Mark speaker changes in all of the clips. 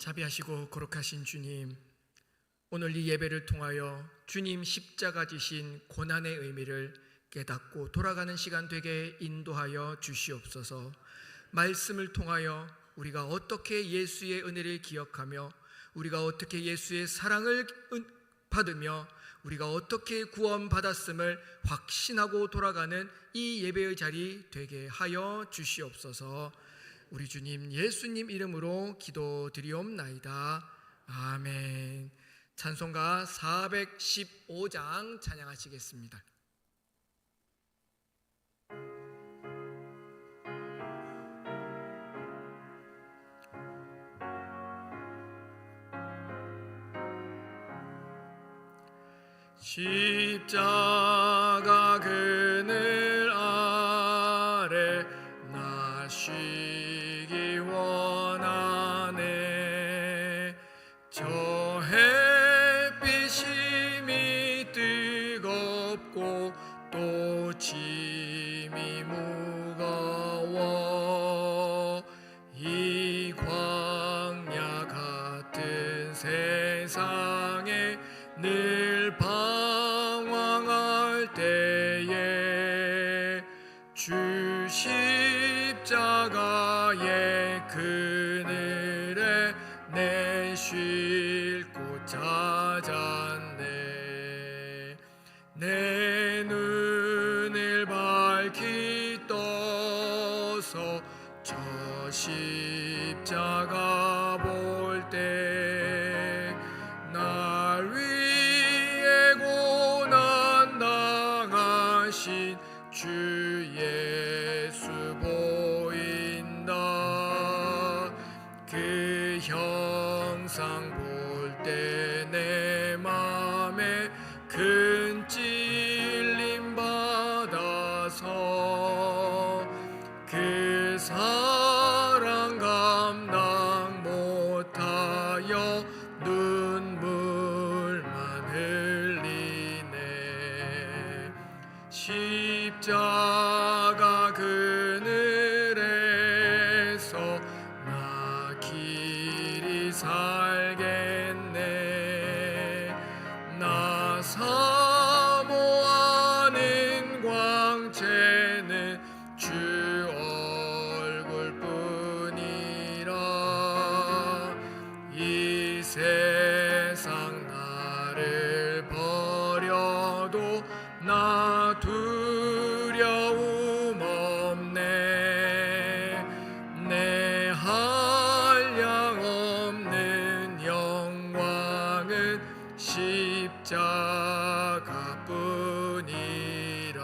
Speaker 1: 자비하시고 거룩하신 주님, 오늘 이 예배를 통하여 주님 십자가 지신 고난의 의미를 깨닫고 돌아가는 시간 되게 인도하여 주시옵소서. 말씀을 통하여 우리가 어떻게 예수의 은혜를 기억하며 우리가 어떻게 예수의 사랑을 받으며 우리가 어떻게 구원받았음을 확신하고 돌아가는 이 예배의 자리 되게 하여 주시옵소서. 우리 주님 예수님 이름으로 기도드리옵나이다. 아멘. 찬송가 415장 찬양하시겠습니다. 십자가 그늘 아래 나 쉬기 원하네. 저 햇빛 심히 뜨겁고 또 짐이 무거워 이 광야 같은 세상에 늘 방황할 때에 주 십자가의 그늘에 내 쉴 곳 찾았네. 내 눈을 밝히 떠서 저 십자가 볼 때 날 위해 고난 당하신 주 예수 보인다. 그 형상 볼 때 내 맘에 큰 찔림 받아서 그 사랑 감당 못하여 눈물만 흘리네. 십자가 그늘에서 나 길이 살겠네. 나 사모하는 광채는 주 얼굴뿐이라. 이 세상 나를 버려도 나 두려움 없네. 내 한량 없는 영광은 십자가뿐이라.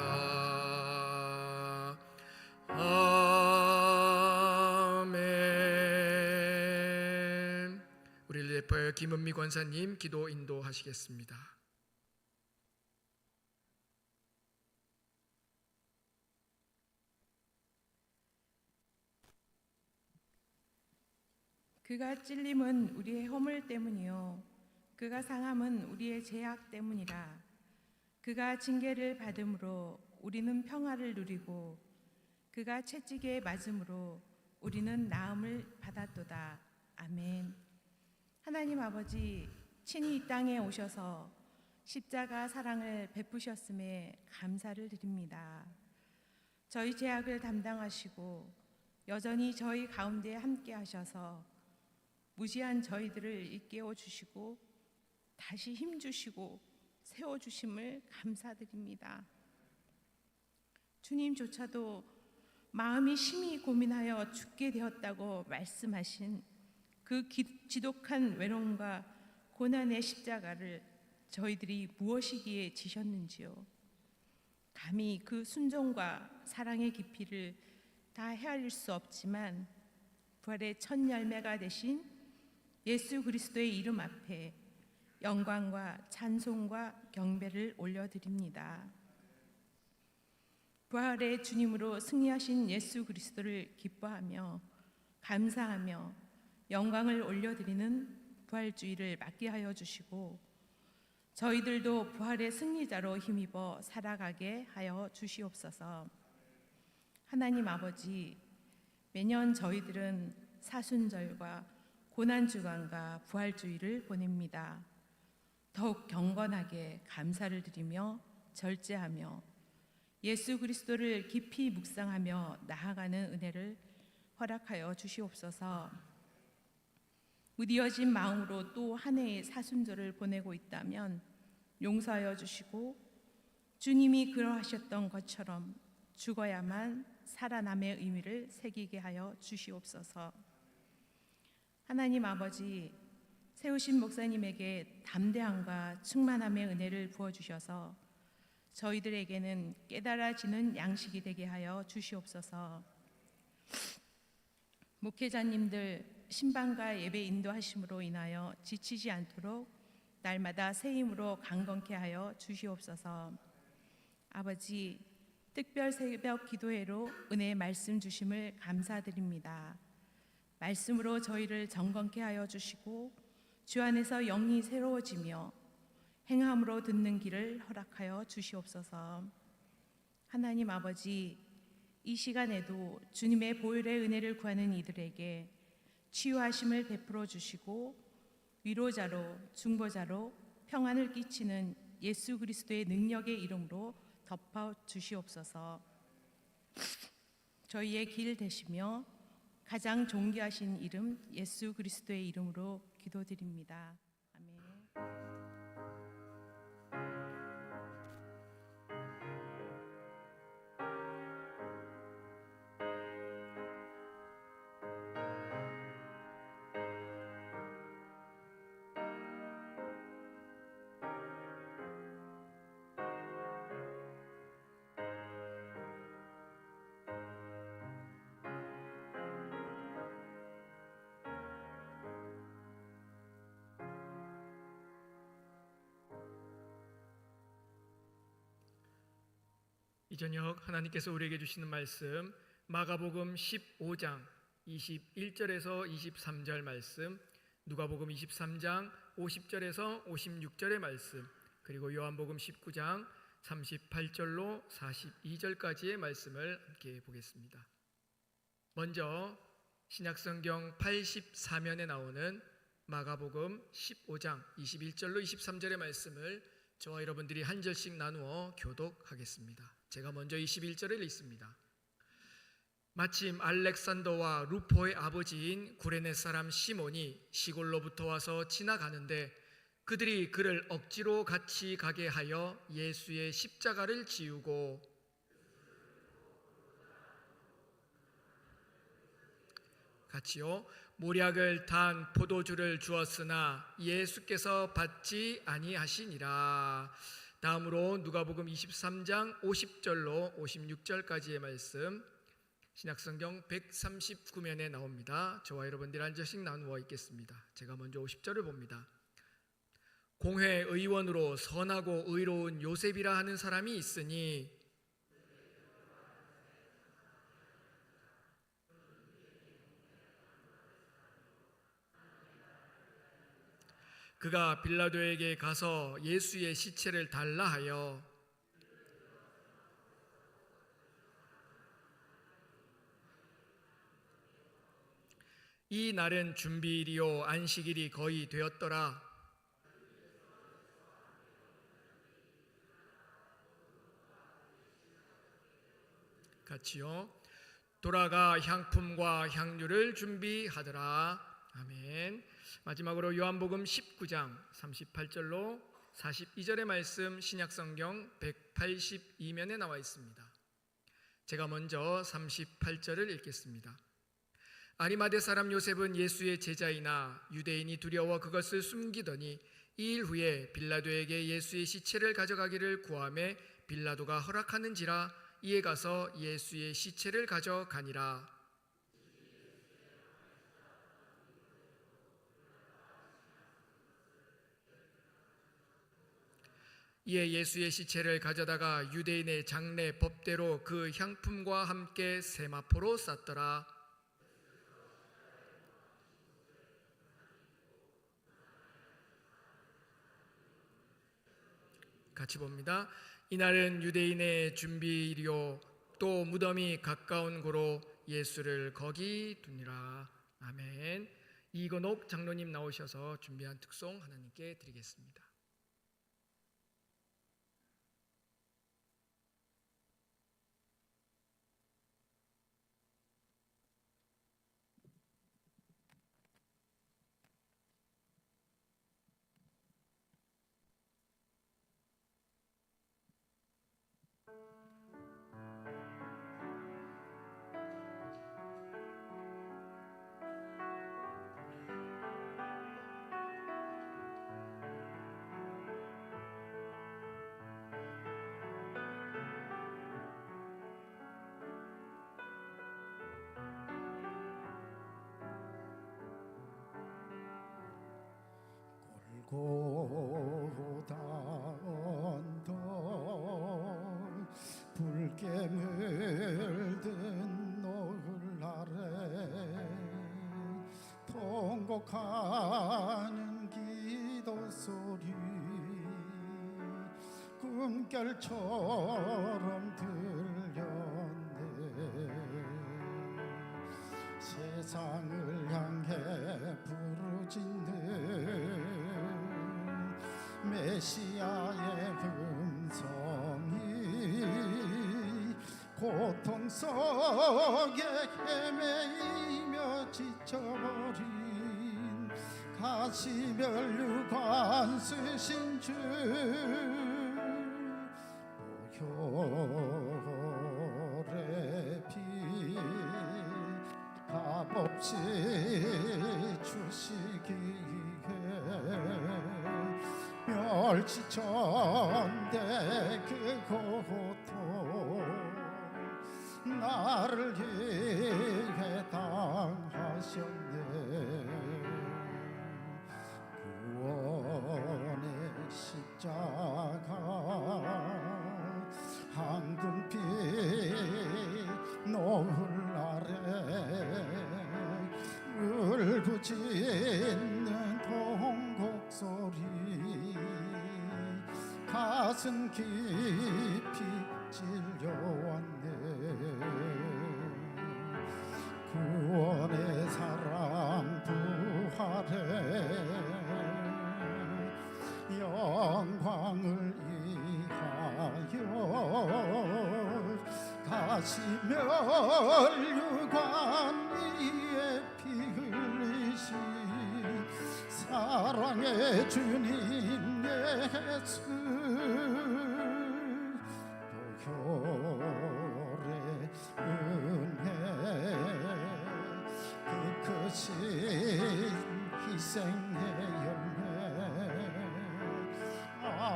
Speaker 1: 아멘. 우리를 예뻐요 김은미 권사님 기도 인도하시겠습니다.
Speaker 2: 그가 찔림은 우리의 허물 때문이요 그가 상함은 우리의 죄악 때문이라. 그가 징계를 받음으로 우리는 평화를 누리고 그가 채찍에 맞음으로 우리는 나음을 받았도다. 아멘. 하나님 아버지, 친히 이 땅에 오셔서 십자가 사랑을 베푸셨음에 감사를 드립니다. 저희 죄악을 담당하시고 여전히 저희 가운데 함께 하셔서 무지한 저희들을 일깨워 주시고 다시 힘 주시고 세워 주심을 감사드립니다. 주님조차도 마음이 심히 고민하여 죽게 되었다고 말씀하신 그 지독한 외로움과 고난의 십자가를 저희들이 무엇이기에 지셨는지요. 감히 그 순종과 사랑의 깊이를 다 헤아릴 수 없지만 부활의 첫 열매가 되신 예수 그리스도의 이름 앞에 영광과 찬송과 경배를 올려드립니다. 부활의 주님으로 승리하신 예수 그리스도를 기뻐하며 감사하며 영광을 올려드리는 부활주의를 맞게 하여 주시고 저희들도 부활의 승리자로 힘입어 살아가게 하여 주시옵소서. 하나님 아버지, 매년 저희들은 사순절과 고난주간과 부활주의를 보냅니다. 더욱 경건하게 감사를 드리며 절제하며 예수 그리스도를 깊이 묵상하며 나아가는 은혜를 허락하여 주시옵소서. 무디어진 마음으로 또 한 해의 사순절을 보내고 있다면 용서하여 주시고 주님이 그러하셨던 것처럼 죽어야만 살아남의 의미를 새기게 하여 주시옵소서. 하나님 아버지, 세우신 목사님에게 담대함과 충만함의 은혜를 부어주셔서 저희들에게는 깨달아지는 양식이 되게 하여 주시옵소서. 목회자님들 신방과 예배 인도하심으로 인하여 지치지 않도록 날마다 새 힘으로 강건케 하여 주시옵소서. 아버지, 특별 새벽 기도회로 은혜의 말씀 주심을 감사드립니다. 말씀으로 저희를 정건케 하여 주시고 주 안에서 영이 새로워지며 행함으로 듣는 길을 허락하여 주시옵소서. 하나님 아버지, 이 시간에도 주님의 보혈의 은혜를 구하는 이들에게 치유하심을 베풀어 주시고 위로자로 중보자로 평안을 끼치는 예수 그리스도의 능력의 이름으로 덮어 주시옵소서. 저희의 길 되시며 가장 존귀하신 이름 예수 그리스도의 이름으로 기도드립니다. 아멘.
Speaker 1: 이 저녁 하나님께서 우리에게 주시는 말씀 마가복음 15장 21절에서 23절 말씀, 누가복음 23장 50절에서 56절의 말씀, 그리고 요한복음 19장 38절로 42절까지의 말씀을 함께 보겠습니다. 먼저 신약성경 84면에 나오는 마가복음 15장 21절로 23절의 말씀을 저와 여러분들이 한 절씩 나누어 교독하겠습니다. 제가 먼저 21절을 읽습니다. 마침 알렉산더와 루포의 아버지인 구레네 사람 시몬이 시골로부터 와서 지나가는데 그들이 그를 억지로 같이 가게 하여 예수의 십자가를 지우고 같이요 모략을 탄 포도주를 주었으나 예수께서 받지 아니하시니라. 다음으로 누가복음 23장 50절로 56절까지의 말씀, 신약성경 139면에 나옵니다. 저와 여러분들 한 절씩 나누어 읽겠습니다. 제가 먼저 50절을 봅니다. 공회 의원으로 선하고 의로운 요셉이라 하는 사람이 있으니 그가 빌라도에게 가서 예수의 시체를 달라 하여 이 날은 준비일이요 안식일이 거의 되었더라. 같이요 돌아가 향품과 향유를 준비하더라. 아멘. 마지막으로 요한복음 19장 38절로 42절의 말씀, 신약성경 182면에 나와 있습니다. 제가 먼저 38절을 읽겠습니다. 아리마대 사람 요셉은 예수의 제자이나 유대인이 두려워 그것을 숨기더니 2일 후에 빌라도에게 예수의 시체를 가져가기를 구하매 빌라도가 허락하는지라 이에 가서 예수의 시체를 가져가니라. 이에 예수의 시체를 가져다가 유대인의 장례 법대로 그 향품과 함께 세마포로 쌌더라. 같이 봅니다. 이날은 유대인의 준비일이요 또 무덤이 가까운 고로 예수를 거기 두니라. 아멘. 이건옥 장로님 나오셔서 준비한 특송 하나님께 드리겠습니다.
Speaker 3: 골고다 언덕 붉게 물든 노을 아래 통곡하는 기도 소리 꿈결처럼 들렸네. 세상을 향해 부르짖는 메시아의 음성이 고통 속에 헤매이며 지쳐버린 가시면류관 쓰신 주 보혈의 피 값없이 주시기에 멸치천대 그 고통 나를 위해 당하셨네. 구원의 십자가 황금빛 노을 아래 울부짖는 통곡 소리 가슴 깊이 찔려왔네. 구원의 사랑 부활의 영광을 위하여 가시면류관 위에 피 흘리신 사랑의 주님 예수 보혈의 은혜 그 크신 희생의 열매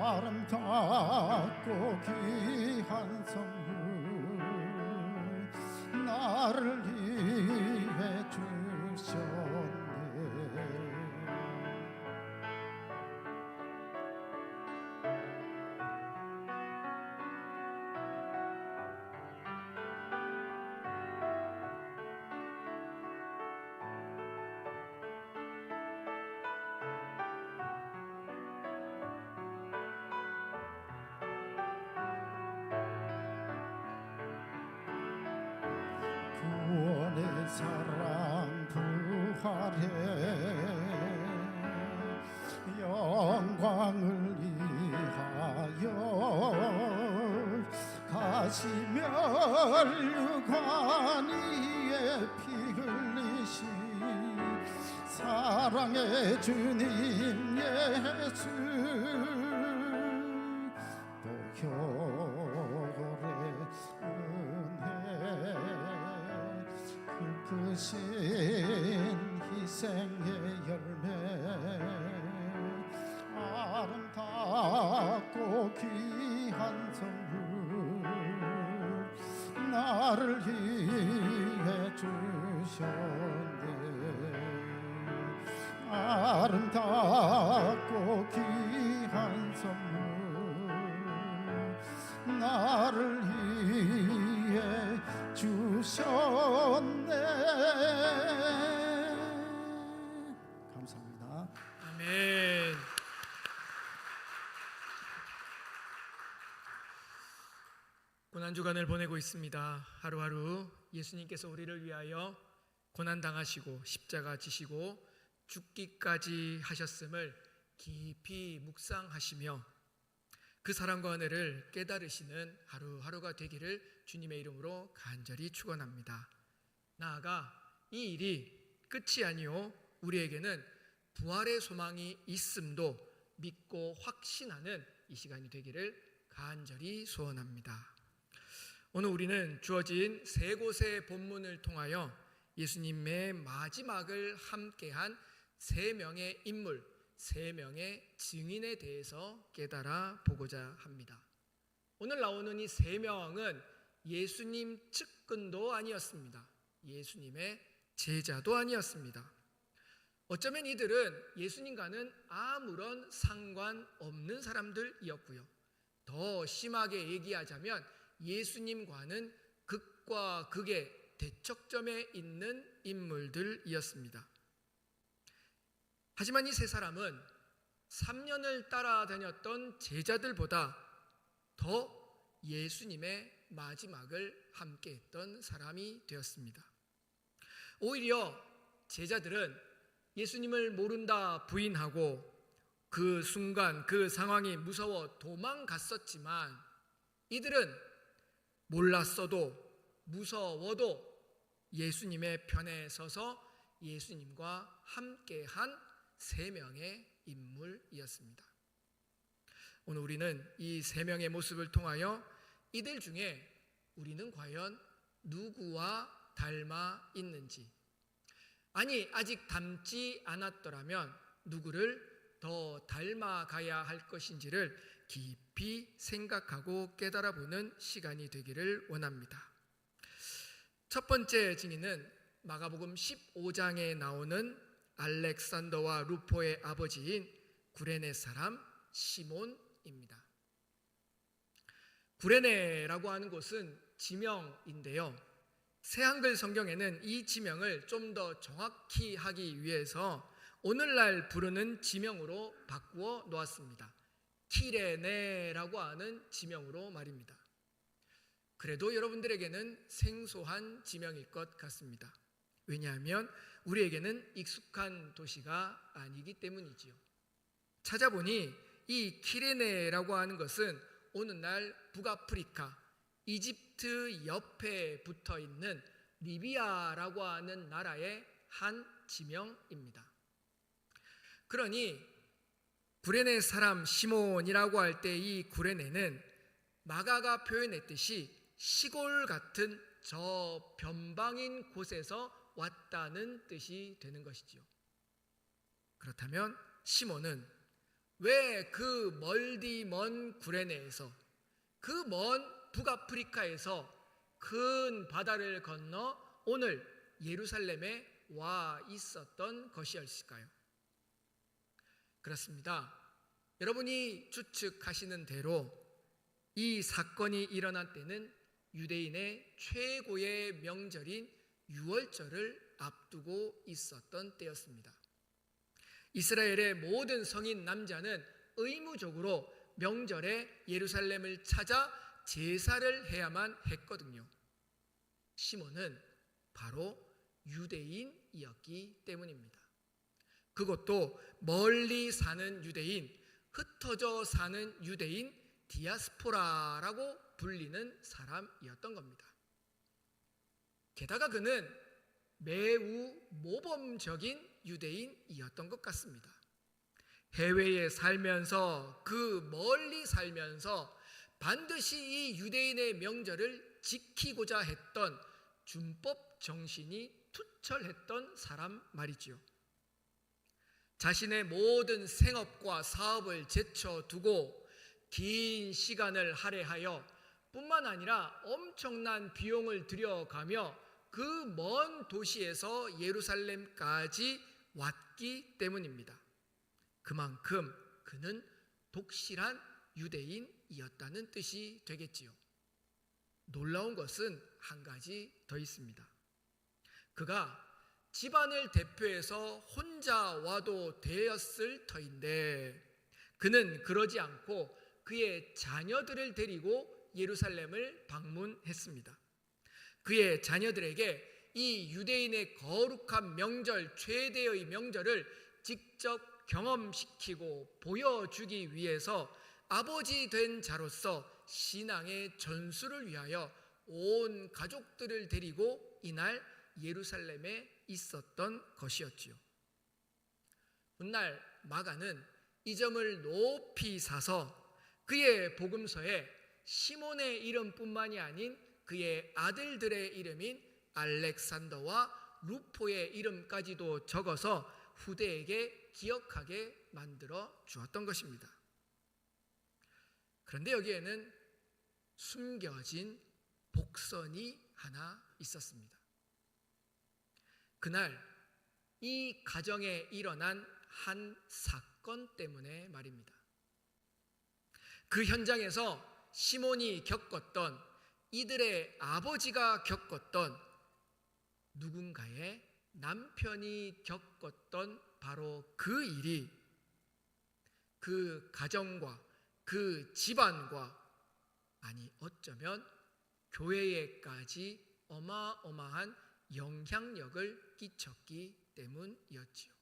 Speaker 3: 아름답고 귀한 선물 나를 위해 주셨네. 구원의 사랑 부활의 영광을 위하여 가시면류관 위에 피 흘리신 사랑의 주님 예수 보혈의 은혜 그 크신 희생의 열매 아름답고 귀한 선물 나를 위해 주셨네. 아름답고 귀한 선물 나를 위해 주셨네. 감사합니다.
Speaker 1: 아멘. 고난주간을 보내고 있습니다. 하루하루 예수님께서 우리를 위하여 고난당하시고 십자가 지시고 죽기까지 하셨음을 깊이 묵상하시며 그 사랑과 은혜를 깨달으시는 하루하루가 되기를 주님의 이름으로 간절히 축원합니다. 나아가 이 일이 끝이 아니요 우리에게는 부활의 소망이 있음도 믿고 확신하는 이 시간이 되기를 간절히 소원합니다. 오늘 우리는 주어진 세 곳의 본문을 통하여 예수님의 마지막을 함께한 세 명의 인물, 세 명의 증인에 대해서 깨달아 보고자 합니다. 오늘 나오는 이 세 명은 예수님 측근도 아니었습니다. 예수님의 제자도 아니었습니다. 어쩌면 이들은 예수님과는 아무런 상관없는 사람들이었고요. 더 심하게 얘기하자면 예수님과는 극과 극의 대척점에 있는 인물들이었습니다. 하지만 이 세 사람은 3년을 따라다녔던 제자들보다 더 예수님의 마지막을 함께했던 사람이 되었습니다. 오히려 제자들은 예수님을 모른다 부인하고 그 순간 그 상황이 무서워 도망갔었지만 이들은 몰랐어도 무서워도 예수님의 편에 서서 예수님과 함께한 세 명의 인물이었습니다. 오늘 우리는 이 세 명의 모습을 통하여 이들 중에 우리는 과연 누구와 닮아 있는지, 아니 아직 닮지 않았더라면 누구를 더 닮아가야 할 것인지를 깊이 생각하고 깨달아보는 시간이 되기를 원합니다. 첫 번째 증인은 마가복음 15장에 나오는 알렉산더와 루포의 아버지인 구레네 사람 시몬입니다. 구레네라고 하는 곳은 지명인데요. 새한글 성경에는 이 지명을 좀 더 정확히 하기 위해서 오늘날 부르는 지명으로 바꾸어 놓았습니다. 키레네라고 하는 지명으로 말입니다. 그래도 여러분들에게는 생소한 지명일 것 같습니다. 왜냐하면 우리에게는 익숙한 도시가 아니기 때문이지요. 찾아보니 이 키레네라고 하는 것은 오늘날 북아프리카 이집트 옆에 붙어 있는 리비아라고 하는 나라의 한 지명입니다. 그러니 구레네 사람 시몬이라고 할 때 이 구레네는 마가가 표현했듯이 시골 같은 저 변방인 곳에서 왔다는 뜻이 되는 것이지요. 그렇다면 시몬은 왜 그 멀디 먼 구레네에서, 그 먼 북아프리카에서 큰 바다를 건너 오늘 예루살렘에 와 있었던 것이었을까요? 그렇습니다. 여러분이 추측하시는 대로 이 사건이 일어난 때는 유대인의 최고의 명절인 유월절을 앞두고 있었던 때였습니다. 이스라엘의 모든 성인 남자는 의무적으로 명절에 예루살렘을 찾아 제사를 해야만 했거든요. 시몬은 바로 유대인이었기 때문입니다. 그것도 멀리 사는 유대인, 흩어져 사는 유대인, 디아스포라라고 불리는 사람이었던 겁니다. 게다가 그는 매우 모범적인 유대인이었던 것 같습니다. 해외에 살면서, 그 멀리 살면서 반드시 이 유대인의 명절을 지키고자 했던 준법 정신이 투철했던 사람 말이지요. 자신의 모든 생업과 사업을 제쳐두고 긴 시간을 할애하여 뿐만 아니라 엄청난 비용을 들여가며 그 먼 도시에서 예루살렘까지 왔기 때문입니다. 그만큼 그는 독실한 유대인이었다는 뜻이 되겠지요. 놀라운 것은 한 가지 더 있습니다. 그가 집안을 대표해서 혼자 와도 되었을 터인데 그는 그러지 않고 그의 자녀들을 데리고 예루살렘을 방문했습니다. 그의 자녀들에게 이 유대인의 거룩한 명절, 최대의 명절을 직접 경험시키고 보여주기 위해서 아버지 된 자로서 신앙의 전수를 위하여 온 가족들을 데리고 이날 예루살렘에 있었던 것이었지요. 훗날 마가는 이 점을 높이 사서 그의 복음서에 시몬의 이름뿐만이 아닌 그의 아들들의 이름인 알렉산더와 루포의 이름까지도 적어서 후대에게 기억하게 만들어 주었던 것입니다. 그런데 여기에는 숨겨진 복선이 하나 있었습니다. 그날 이 가정에 일어난 한 사건 때문에 말입니다. 그 현장에서 시몬이 겪었던, 이들의 아버지가 겪었던, 누군가의 남편이 겪었던 바로 그 일이 그 가정과 그 집안과, 아니 어쩌면 교회에까지 어마어마한 영향력을 끼쳤기 때문이었지요.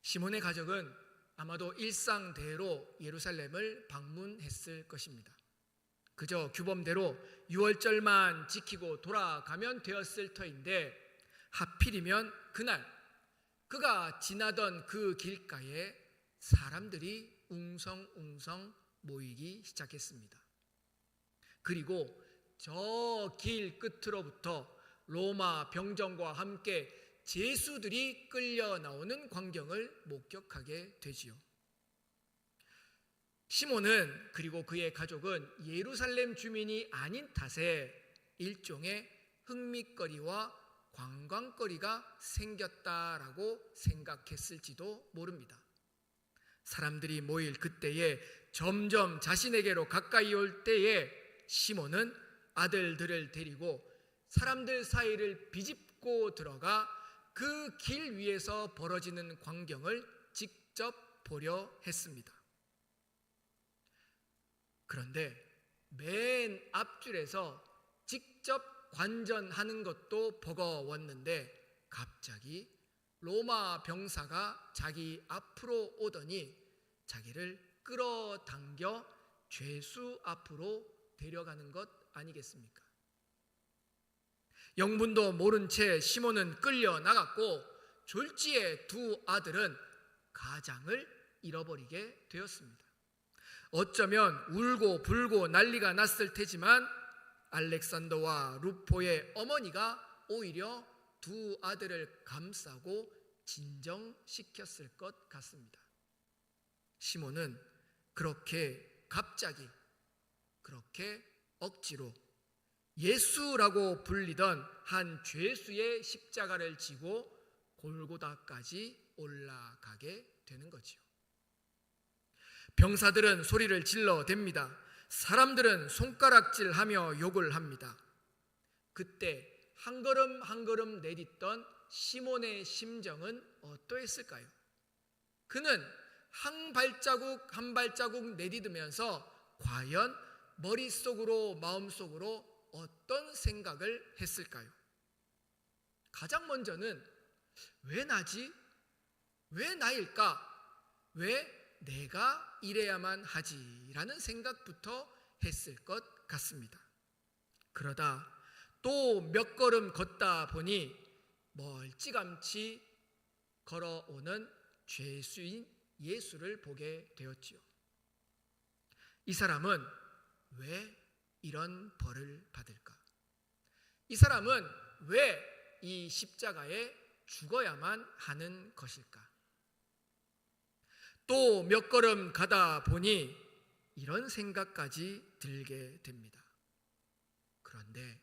Speaker 1: 시몬의 가족은 아마도 일상대로 예루살렘을 방문했을 것입니다. 그저 규범대로 유월절만 지키고 돌아가면 되었을 터인데, 하필이면 그날 그가 지나던 그 길가에 사람들이 웅성웅성 모이기 시작했습니다. 그리고 저 길 끝으로부터 로마 병정과 함께 제수들이 끌려 나오는 광경을 목격하게 되지요. 시몬은, 그리고 그의 가족은 예루살렘 주민이 아닌 탓에 일종의 흥미거리와 관광거리가 생겼다라고 생각했을지도 모릅니다. 사람들이 모일 그때에 점점 자신에게로 가까이 올 때에 시몬은 아들들을 데리고 사람들 사이를 비집고 들어가 그 길 위에서 벌어지는 광경을 직접 보려 했습니다. 그런데 맨 앞줄에서 직접 관전하는 것도 버거웠는데, 갑자기 로마 병사가 자기 앞으로 오더니 자기를 끌어당겨 죄수 앞으로 데려가는 것 아니겠습니까? 영분도 모른 채 시몬은 끌려 나갔고, 졸지의 두 아들은 가장을 잃어버리게 되었습니다. 어쩌면 울고 불고 난리가 났을 테지만 알렉산더와 루포의 어머니가 오히려 두 아들을 감싸고 진정시켰을 것 같습니다. 시몬은 그렇게 갑자기, 그렇게 억지로 예수라고 불리던 한 죄수의 십자가를 지고 골고다까지 올라가게 되는 거지요. 병사들은 소리를 질러댑니다. 사람들은 손가락질하며 욕을 합니다. 그때 한 걸음 한 걸음 내딛던 시몬의 심정은 어떠했을까요? 그는 한 발자국 한 발자국 내딛으면서 과연 머릿속으로, 마음속으로 어떤 생각을 했을까요? 가장 먼저는 왜 나지? 왜 나일까? 왜 내가 이래야만 하지? 라는 생각부터 했을 것 같습니다. 그러다 또 몇 걸음 걷다 보니 멀찌감치 걸어오는 죄수인 예수를 보게 되었지요. 이 사람은 왜 이런 벌을 받을까? 이 사람은 왜 이 십자가에 죽어야만 하는 것일까? 또 몇 걸음 가다 보니 이런 생각까지 들게 됩니다. 그런데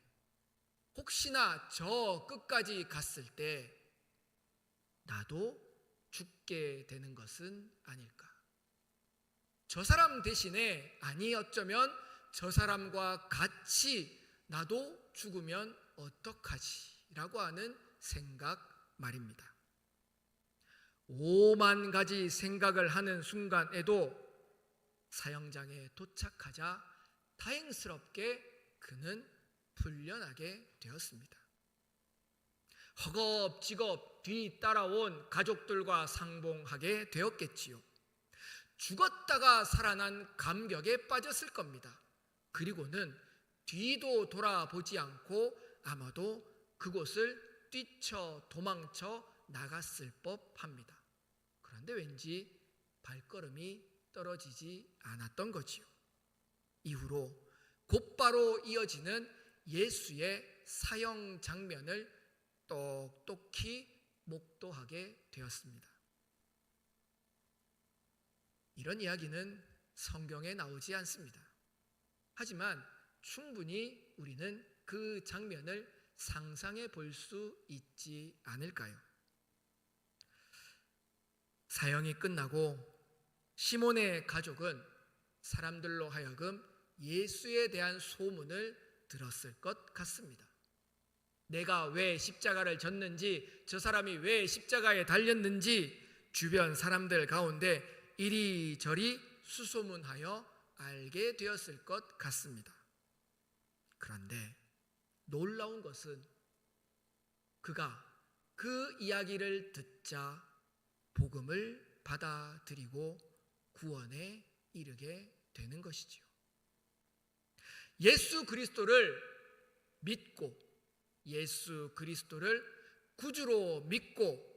Speaker 1: 혹시나 저 끝까지 갔을 때 나도 죽게 되는 것은 아닐까? 저 사람 대신에, 아니 어쩌면 저 사람과 같이 나도 죽으면 어떡하지? 라고 하는 생각 말입니다. 5만 가지 생각을 하는 순간에도 사형장에 도착하자 다행스럽게 그는 풀려나게 되었습니다. 허겁지겁 뒤 따라온 가족들과 상봉하게 되었겠지요. 죽었다가 살아난 감격에 빠졌을 겁니다. 그리고는 뒤도 돌아보지 않고 아마도 그곳을 뛰쳐 도망쳐 나갔을 법합니다. 그런데 왠지 발걸음이 떨어지지 않았던 거지요. 이후로 곧바로 이어지는 예수의 사형 장면을 똑똑히 목도하게 되었습니다. 이런 이야기는 성경에 나오지 않습니다. 하지만 충분히 우리는 그 장면을 상상해 볼 수 있지 않을까요? 사형이 끝나고 시몬의 가족은 사람들로 하여금 예수에 대한 소문을 들었을 것 같습니다. 내가 왜 십자가를 졌는지, 저 사람이 왜 십자가에 달렸는지 주변 사람들 가운데 이리저리 수소문하여 알게 되었을 것 같습니다. 그런데 놀라운 것은 그가 그 이야기를 듣자 복음을 받아들이고 구원에 이르게 되는 것이지요. 예수 그리스도를 믿고 예수 그리스도를 구주로 믿고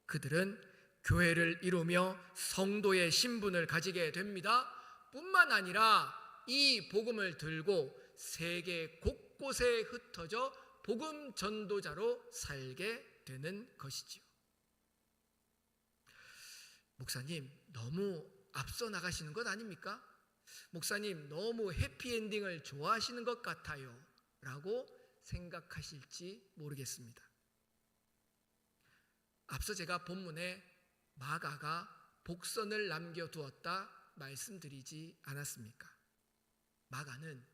Speaker 1: 그들은 교회를 이루며 성도의 신분을 가지게 됩니다. 뿐만 아니라 이 복음을 들고 세계 곳곳에 흩어져 복음 전도자로 살게 되는 것이지요. 목사님, 너무 앞서 나가시는 것 아닙니까? 목사님, 너무 해피엔딩을 좋아하시는 것 같아요 라고 생각하실지 모르겠습니다. 앞서 제가 본문에 마가가 복선을 남겨두었다 말씀드리지 않았습니까? 마가는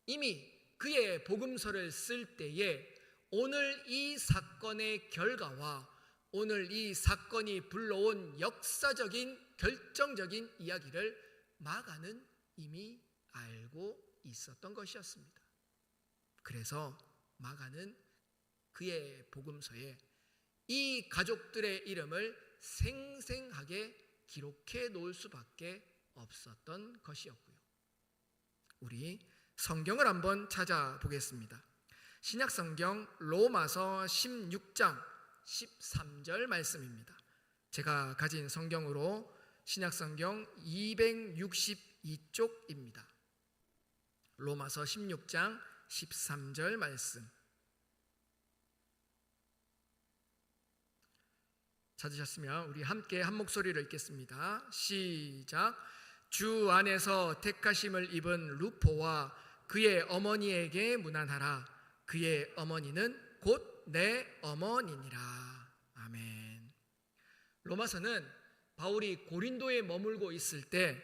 Speaker 1: 이미 그의 복음서를 쓸 때에 오늘 이 사건의 결과와 오늘 이 사건이 불러온 역사적인 결정적인 이야기를 마가는 이미 알고 있었던 것이었습니다. 그래서 마가는 그의 복음서에 이 가족들의 이름을 생생하게 기록해 놓을 수밖에 없었던 것이었고요. 우리 성경을 한번 찾아보겠습니다. 신약성경 로마서 16장 13절 말씀입니다. 제가 가진 성경으로 신약성경 262쪽입니다. 로마서 16장 13절 말씀 찾으셨으면 우리 함께 한 목소리로 읽겠습니다. 시작. 주 안에서 택하심을 입은 루포와 그의 어머니에게 문안하라. 그의 어머니는 곧 내 어머니니라. 아멘. 로마서는 바울이 고린도에 머물고 있을 때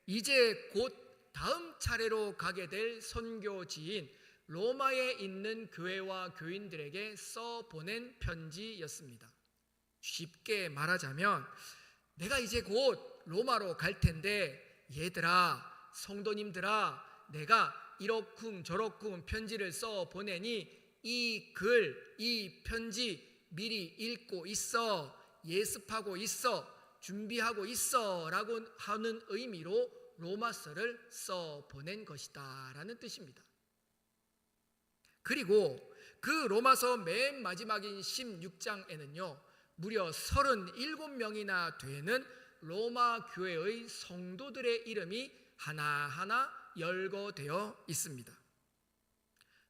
Speaker 1: 이제 곧 다음 차례로 가게 될 선교지인 로마에 있는 교회와 교인들에게 써보낸 편지였습니다. 쉽게 말하자면 내가 이제 곧 로마로 갈 텐데 얘들아, 성도님들아, 내가 이러쿵 저러쿵 편지를 써보내니 이 글, 이 편지 미리 읽고 있어, 예습하고 있어, 준비하고 있어 라고 하는 의미로 로마서를 써보낸 것이다 라는 뜻입니다. 그리고 그 로마서 맨 마지막인 16장에는요 무려 37명이나 되는 로마 교회의 성도들의 이름이 하나하나 열거되어 있습니다.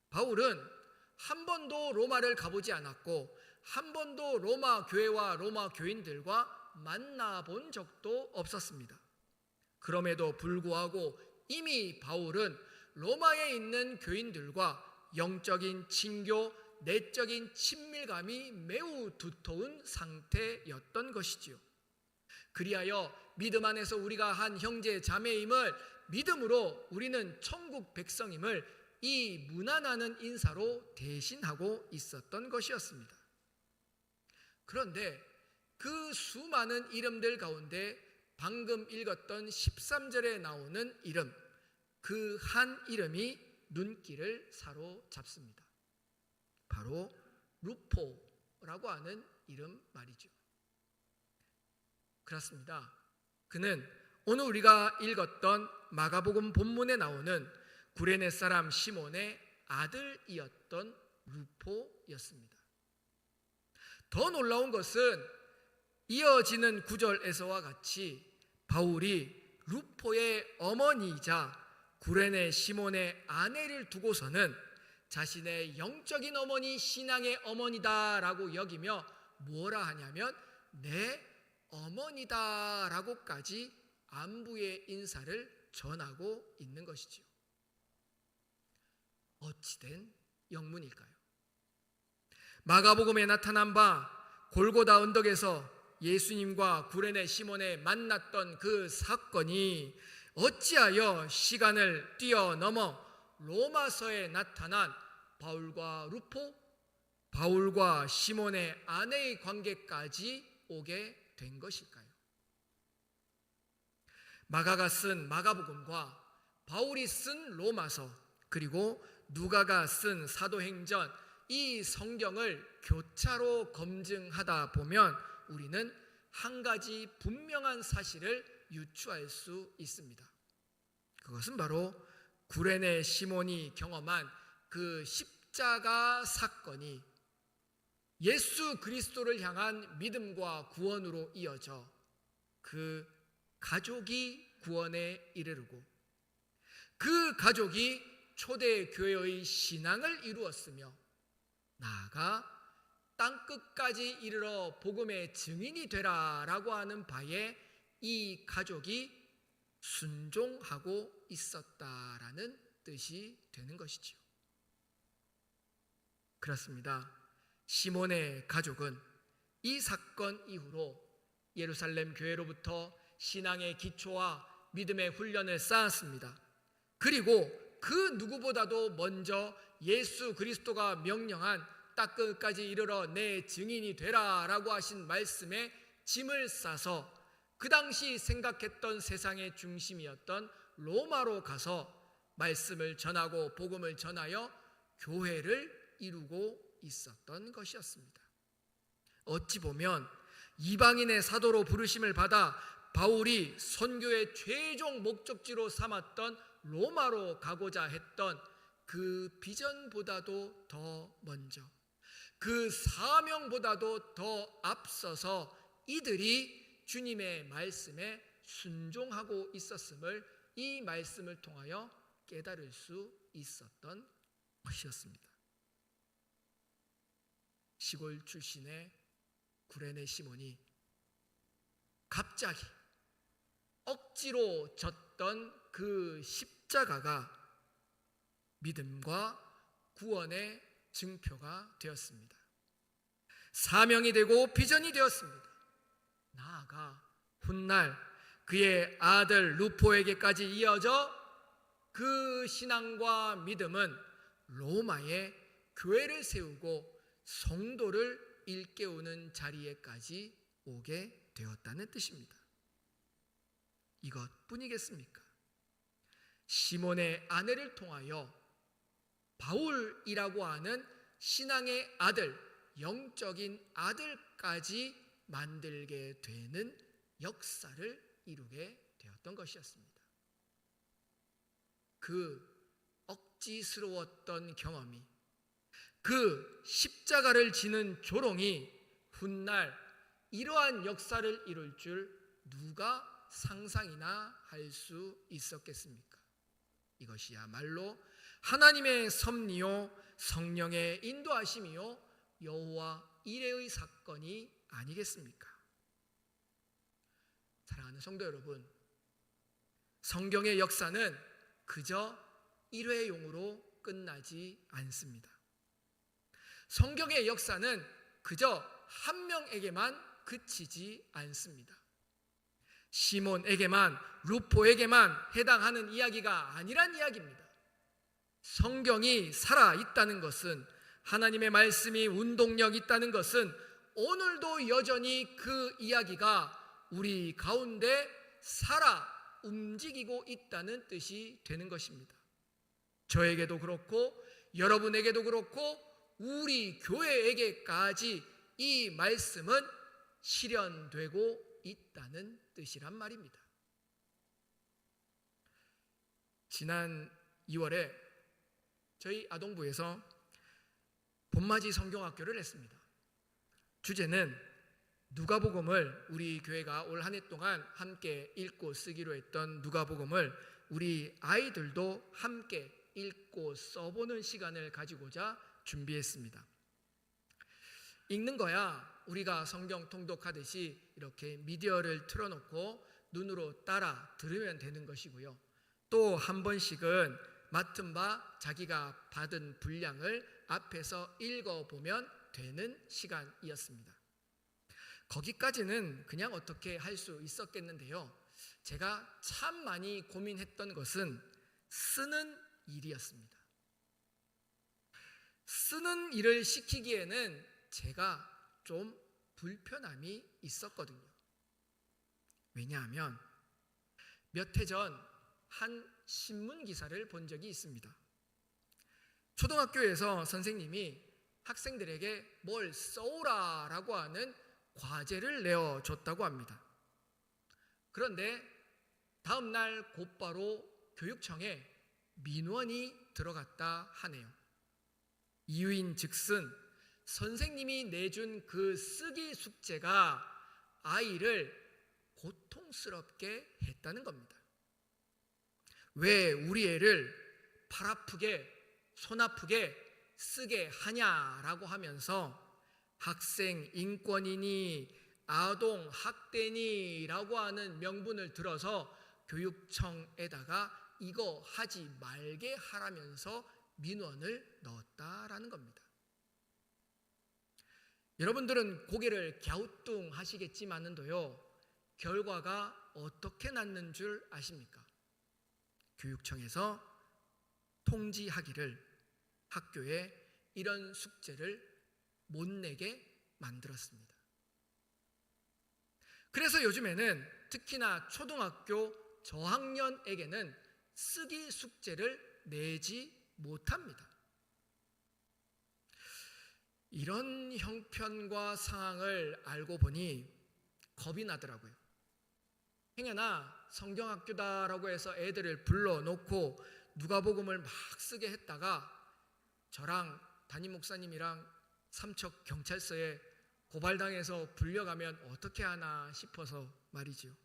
Speaker 1: 바울은 한 번도 로마를 가보지 않았고 한 번도 로마 교회와 로마 교인들과 만나본 적도 없었습니다. 그럼에도 불구하고 이미 바울은 로마에 있는 교인들과 영적인 친교, 내적인 친밀감이 매우 두터운 상태였던 것이지요. 그리하여 믿음 안에서 우리가 한 형제 자매임을 믿음으로 우리는 천국 백성임을 이 무난하는 인사로 대신하고 있었던 것이었습니다. 그런데 그 수많은 이름들 가운데 방금 읽었던 13절에 나오는 이름, 그 한 이름이 눈길을 사로잡습니다. 바로 루포라고 하는 이름 말이죠. 그렇습니다. 그는 오늘 우리가 읽었던 마가복음 본문에 나오는 구레네 사람 시몬의 아들이었던 루포였습니다. 더 놀라운 것은 이어지는 구절에서와 같이 바울이 루포의 어머니이자 구레네 시몬의 아내를 두고서는 자신의 영적인 어머니, 신앙의 어머니다라고 여기며 뭐라 하냐면 내 어머니다라고까지 안부의 인사를 전하고 있는 것이지요. 어찌된 영문일까요? 마가복음에 나타난 바 골고다 언덕에서 예수님과 구레네 시몬에 만났던 그 사건이 어찌하여 시간을 뛰어넘어 로마서에 나타난 바울과 루포, 바울과 시몬의 아내의 관계까지 오게 된 것일까요? 마가가 쓴 마가복음과 바울이 쓴 로마서, 그리고 누가가 쓴 사도행전, 이 성경을 교차로 검증하다 보면 우리는 한 가지 분명한 사실을 유추할 수 있습니다. 그것은 바로 구레네 시몬이 경험한 그 십자가 사건이 예수 그리스도를 향한 믿음과 구원으로 이어져 그 가족이 구원에 이르르고 그 가족이 초대교회의 신앙을 이루었으며 나아가 땅끝까지 이르러 복음의 증인이 되라라고 하는 바에 이 가족이 순종하고 있었다라는 뜻이 되는 것이지요. 그렇습니다. 시몬의 가족은 이 사건 이후로 예루살렘 교회로부터 신앙의 기초와 믿음의 훈련을 쌓았습니다. 그리고 그 누구보다도 먼저 예수 그리스도가 명령한 땅끝까지 이르러 내 증인이 되라라고 하신 말씀에 짐을 싸서 그 당시 생각했던 세상의 중심이었던 로마로 가서 말씀을 전하고 복음을 전하여 교회를 이루고 있었던 것이었습니다. 어찌 보면 이방인의 사도로 부르심을 받아 바울이 선교의 최종 목적지로 삼았던 로마로 가고자 했던 그 비전보다도 더 먼저, 그 사명보다도 더 앞서서 이들이 주님의 말씀에 순종하고 있었음을 이 말씀을 통하여 깨달을 수 있었던 것이었습니다. 시골 출신의 구레네 시몬이 갑자기 억지로 졌던 그 십자가가 믿음과 구원의 증표가 되었습니다. 사명이 되고 비전이 되었습니다. 나아가 훗날 그의 아들 루포에게까지 이어져 그 신앙과 믿음은 로마에 교회를 세우고 성도를 일깨우는 자리에까지 오게 되었다는 뜻입니다. 이것뿐이겠습니까? 시몬의 아내를 통하여 바울이라고 하는 신앙의 아들, 영적인 아들까지 만들게 되는 역사를 이루게 되었던 것이었습니다. 그 억지스러웠던 경험이, 그 십자가를 지는 조롱이 훗날 이러한 역사를 이룰 줄 누가 상상이나 할 수 있었겠습니까? 이것이야말로 하나님의 섭리요 성령의 인도하심이요 여호와 이레의 사건이 아니겠습니까? 사랑하는 성도 여러분, 성경의 역사는 그저 일회용으로 끝나지 않습니다. 성경의 역사는 그저 한 명에게만 그치지 않습니다. 시몬에게만, 루포에게만 해당하는 이야기가 아니란 이야기입니다. 성경이 살아있다는 것은, 하나님의 말씀이 운동력 있다는 것은 오늘도 여전히 그 이야기가 우리 가운데 살아 움직이고 있다는 뜻이 되는 것입니다. 저에게도 그렇고 여러분에게도 그렇고 우리 교회에게까지 이 말씀은 실현되고 있다는 뜻이란 말입니다. 지난 2월에 저희 아동부에서 봄맞이 성경학교를 했습니다. 주제는 누가복음을, 우리 교회가 올 한 해 동안 함께 읽고 쓰기로 했던 누가복음을 우리 아이들도 함께 읽고 써보는 시간을 가지고자 준비했습니다. 읽는 거야 우리가 성경 통독하듯이 이렇게 미디어를 틀어놓고 눈으로 따라 들으면 되는 것이고요. 또 한 번씩은 맡은 바 자기가 받은 분량을 앞에서 읽어보면 되는 시간이었습니다. 거기까지는 그냥 어떻게 할 수 있었겠는데요. 제가 참 많이 고민했던 것은 쓰는 일이었습니다. 쓰는 일을 시키기에는 제가 좀 불편함이 있었거든요. 왜냐하면 몇 해 전 한 신문 기사를 본 적이 있습니다. 초등학교에서 선생님이 학생들에게 뭘 써오라라고 하는 과제를 내어줬다고 합니다. 그런데 다음 날 곧바로 교육청에 민원이 들어갔다 하네요. 이유인 즉슨 선생님이 내준 그 쓰기 숙제가 아이를 고통스럽게 했다는 겁니다. 왜 우리 애를 팔 아프게 손 아프게 쓰게 하냐라고 하면서 학생 인권이니 아동 학대니라고 하는 명분을 들어서 교육청에다가 이거 하지 말게 하라면서 민원을 넣었다라는 겁니다. 여러분들은 고개를 갸우뚱하시겠지만은도요, 결과가 어떻게 났는 줄 아십니까? 교육청에서 통지하기를 학교에 이런 숙제를 못 내게 만들었습니다. 그래서 요즘에는 특히나 초등학교 저학년에게는 쓰기 숙제를 내지 못합니다. 이런 형편과 상황을 알고 보니 겁이 나더라고요. 행여나 성경학교다라고 해서 애들을 불러놓고 누가복음을 막 쓰게 했다가 저랑 담임 목사님이랑 삼척 경찰서에 고발당해서 불려가면 어떻게 하나 싶어서 말이죠.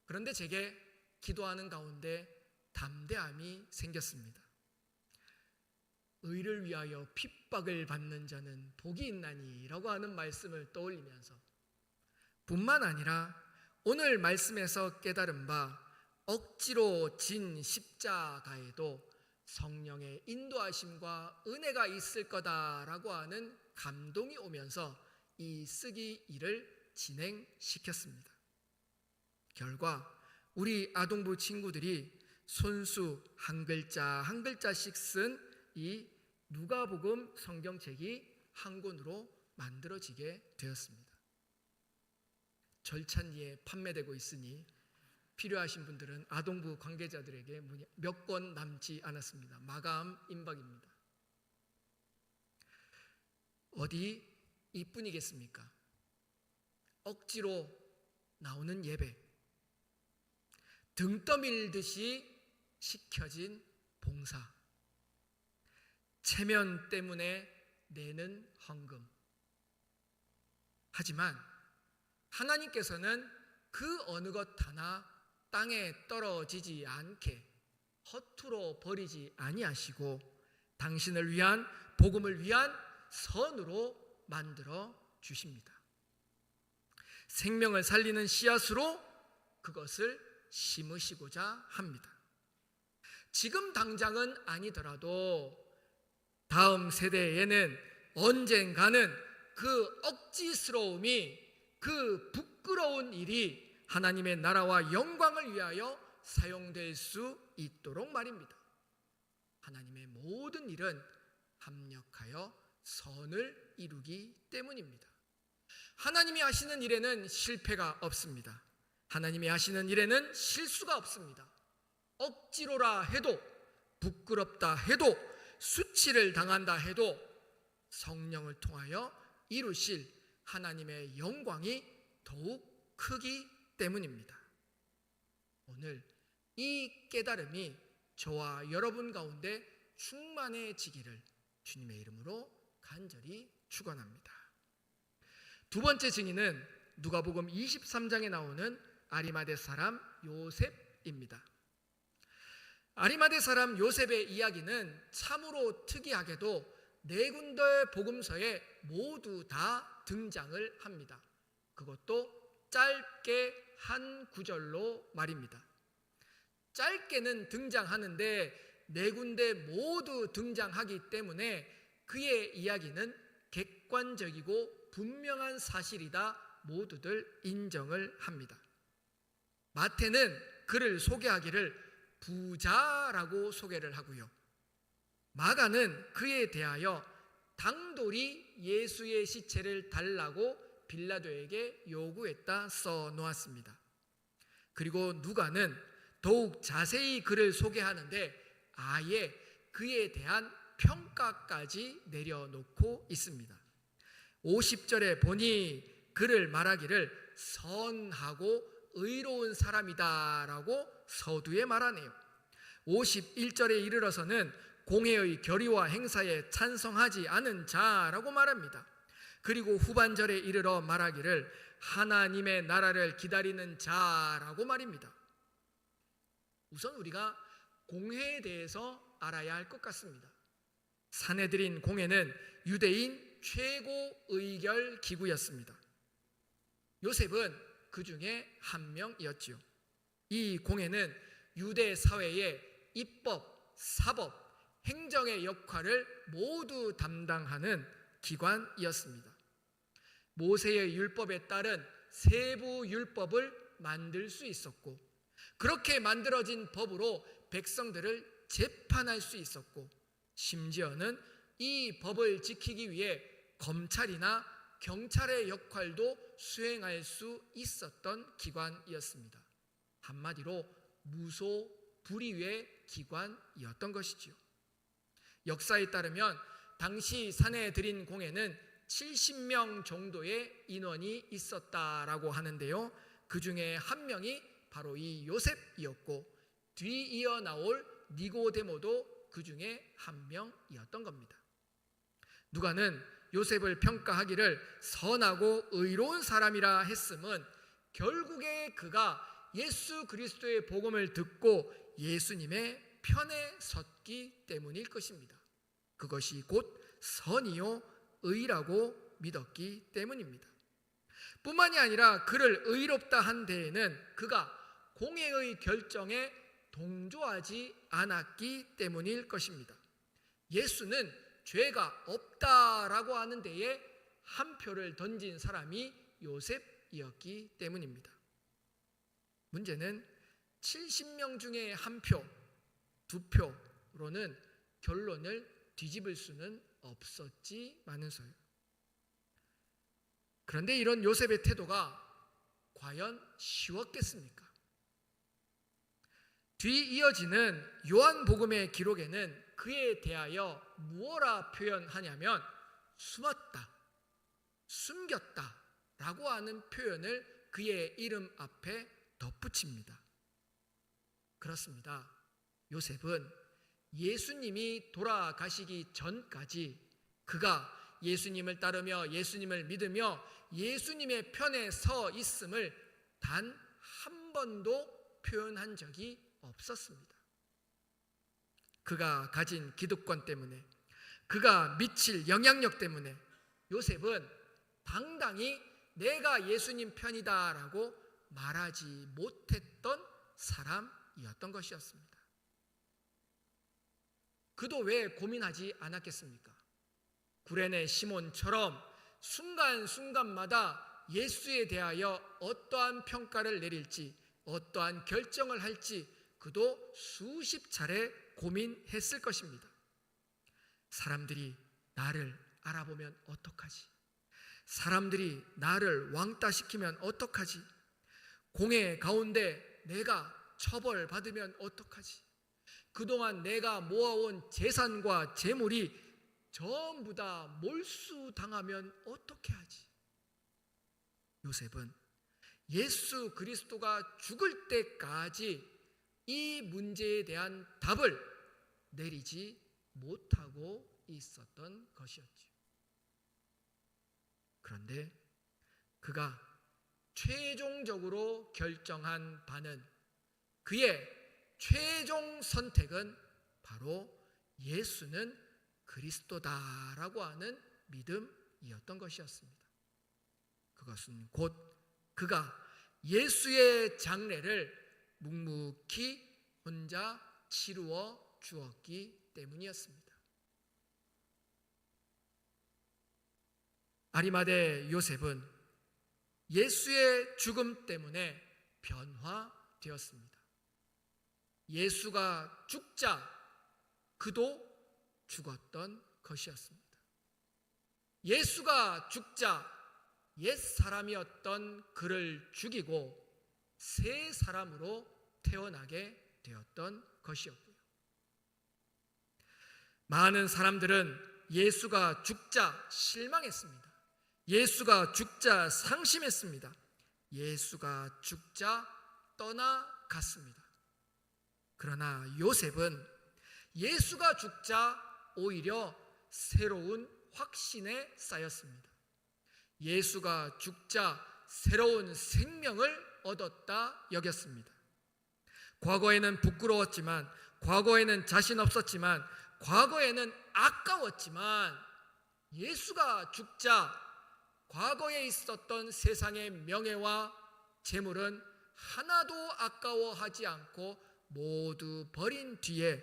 Speaker 1: 그런데 제게 기도하는 가운데 담대함이 생겼습니다. 의를 위하여 핍박을 받는 자는 복이 있나니 라고 하는 말씀을 떠올리면서 뿐만 아니라 오늘 말씀에서 깨달은 바 억지로 진 십자가에도 성령의 인도하심과 은혜가 있을 거다라고 하는 감동이 오면서 이 쓰기 일을 진행시켰습니다. 결과 우리 아동부 친구들이 손수 한 글자 한 글자씩 쓴 이 누가복음 성경책이 한 권으로 만들어지게 되었습니다. 절찬리에 판매되고 있으니 필요하신 분들은 아동부 관계자들에게 몇 권 남지 않았습니다. 마감 임박입니다. 어디 이뿐이겠습니까? 억지로 나오는 예배, 등 떠밀듯이 시켜진 봉사, 체면 때문에 내는 헌금. 하지만 하나님께서는 그 어느 것 하나 땅에 떨어지지 않게 허투루 버리지 아니하시고 당신을 위한, 복음을 위한 선으로 만들어 주십니다. 생명을 살리는 씨앗으로 그것을 심으시고자 합니다. 지금 당장은 아니더라도 다음 세대에는 언젠가는 그 억지스러움이, 그 부끄러운 일이 하나님의 나라와 영광을 위하여 사용될 수 있도록 말입니다. 하나님의 모든 일은 합력하여 선을 이루기 때문입니다. 하나님이 하시는 일에는 실패가 없습니다. 하나님이 하시는 일에는 실수가 없습니다. 억지로라 해도, 부끄럽다 해도, 수치를 당한다 해도 성령을 통하여 이루실 하나님의 영광이 더욱 크기 때문입니다. 오늘 이 깨달음이 저와 여러분 가운데 충만해지기를 주님의 이름으로 간절히 축원합니다. 두 번째 증인은 누가복음 23장에 나오는 아리마대 사람 요셉입니다. 아리마대 사람 요셉의 이야기는 참으로 특이하게도 네 군데 복음서에 모두 다 등장을 합니다. 그것도 짧게 한 구절로 말입니다. 짧게는 등장하는데 네 군데 모두 등장하기 때문에 그의 이야기는 객관적이고 분명한 사실이다 모두들 인정을 합니다. 마태는 그를 소개하기를 부자라고 소개를 하고요. 마가는 그에 대하여 당돌이 예수의 시체를 달라고 빌라도에게 요구했다 써 놓았습니다. 그리고 누가는 더욱 자세히 그를 소개하는데 아예 그에 대한 평가까지 내려놓고 있습니다. 50절에 보니 그를 말하기를 선하고 의로운 사람이다라고 서두에 말하네요. 51절에 이르러서는 공회의 결의와 행사에 찬성하지 않은 자라고 말합니다. 그리고 후반절에 이르러 말하기를 하나님의 나라를 기다리는 자라고 말입니다. 우선 우리가 공회에 대해서 알아야 할 것 같습니다. 사내들인 공회는 유대인 최고 의결 기구였습니다. 요셉은 그 중에 한 명이었지요. 이 공회는 유대 사회의 입법, 사법, 행정의 역할을 모두 담당하는 기관이었습니다. 모세의 율법에 따른 세부 율법을 만들 수 있었고, 그렇게 만들어진 법으로 백성들을 재판할 수 있었고, 심지어는 이 법을 지키기 위해 검찰이나 경찰의 역할도 수행할 수 있었던 기관이었습니다. 한마디로 무소 불위의 기관이었던 것이지요. 역사에 따르면 당시 사내들인 공회는 70명 정도의 인원이 있었다라고 하는데요. 그 중에 한 명이 바로 이 요셉이었고, 뒤이어 나올 니고데모도 그 중에 한 명이었던 겁니다. 누가는 요셉을 평가하기를 선하고 의로운 사람이라 했음은 결국에 그가 예수 그리스도의 복음을 듣고 예수님의 편에 섰기 때문일 것입니다. 그것이 곧 선이요 의라고 믿었기 때문입니다. 뿐만이 아니라 그를 의롭다 한 데에는 그가 공회의 결정에 동조하지 않았기 때문일 것입니다. 예수는 죄가 없다라고 하는 데에 한 표를 던진 사람이 요셉이었기 때문입니다. 문제는 70명 중에 한 표, 두 표로는 결론을 뒤집을 수는 없었지만은서요. 그런데 이런 요셉의 태도가 과연 쉬웠겠습니까? 뒤 이어지는 요한복음의 기록에는 그에 대하여 무엇라 표현하냐면 숨었다, 숨겼다 라고 하는 표현을 그의 이름 앞에 덧붙입니다. 그렇습니다. 요셉은 예수님이 돌아가시기 전까지 그가 예수님을 따르며 예수님을 믿으며 예수님의 편에 서 있음을 단 한 번도 표현한 적이 없었습니다. 그가 가진 기득권 때문에, 그가 미칠 영향력 때문에 요셉은 당당히 내가 예수님 편이다라고 말하지 못했던 사람이었던 것이었습니다. 그도 왜 고민하지 않았겠습니까? 구레네 시몬처럼 순간순간마다 예수에 대하여 어떠한 평가를 내릴지, 어떠한 결정을 할지 그도 수십 차례 고민했을 것입니다. 사람들이 나를 알아보면 어떡하지? 사람들이 나를 왕따시키면 어떡하지? 공회 가운데 내가 처벌받으면 어떡하지? 그동안 내가 모아온 재산과 재물이 전부 다 몰수당하면 어떻게 하지? 요셉은 예수 그리스도가 죽을 때까지 이 문제에 대한 답을 내리지 못하고 있었던 것이었죠. 그런데 그가 최종적으로 결정한 바는, 그의 최종 선택은 바로 예수는 그리스도다라고 하는 믿음이었던 것이었습니다. 그것은 곧 그가 예수의 장례를 묵묵히 혼자 치루어 주었기 때문이었습니다. 아리마대 요셉은 예수의 죽음 때문에 변화되었습니다. 예수가 죽자 그도 죽었던 것이었습니다. 예수가 죽자 옛 사람이었던 그를 죽이고 새 사람으로 태어나게 되었던 것이었고요. 많은 사람들은 예수가 죽자 실망했습니다. 예수가 죽자 상심했습니다. 예수가 죽자 떠나갔습니다. 그러나 요셉은 예수가 죽자 오히려 새로운 확신에 쌓였습니다. 예수가 죽자 새로운 생명을 얻었다 여겼습니다. 과거에는 부끄러웠지만, 과거에는 자신 없었지만, 과거에는 아까웠지만, 예수가 죽자 과거에 있었던 세상의 명예와 재물은 하나도 아까워하지 않고 모두 버린 뒤에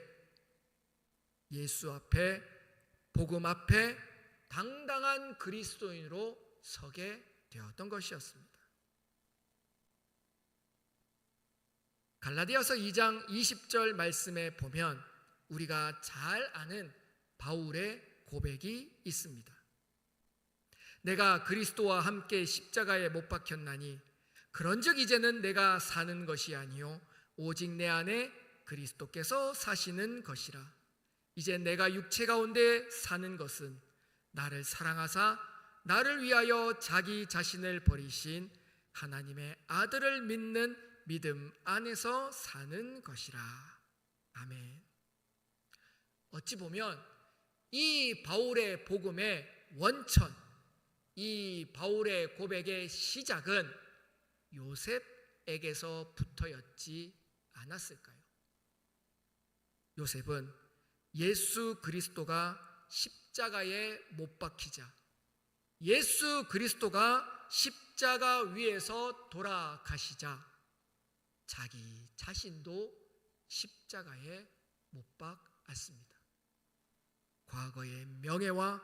Speaker 1: 예수 앞에, 복음 앞에 당당한 그리스도인으로 서게 되었던 것이었습니다. 갈라디아서 2장 20절 말씀에 보면 우리가 잘 아는 바울의 고백이 있습니다. 내가 그리스도와 함께 십자가에 못 박혔나니 그런즉 이제는 내가 사는 것이 아니요 오직 내 안에 그리스도께서 사시는 것이라. 이제 내가 육체 가운데 사는 것은 나를 사랑하사 나를 위하여 자기 자신을 버리신 하나님의 아들을 믿는 믿음 안에서 사는 것이라. 아멘. 어찌 보면 이 바울의 복음의 원천, 이 바울의 고백의 시작은 요셉에게서부터였지 않았을까요? 요셉은 예수 그리스도가 십자가에 못 박히자, 예수 그리스도가 십자가 위에서 돌아가시자 자기 자신도 십자가에 못 박았습니다. 과거의 명예와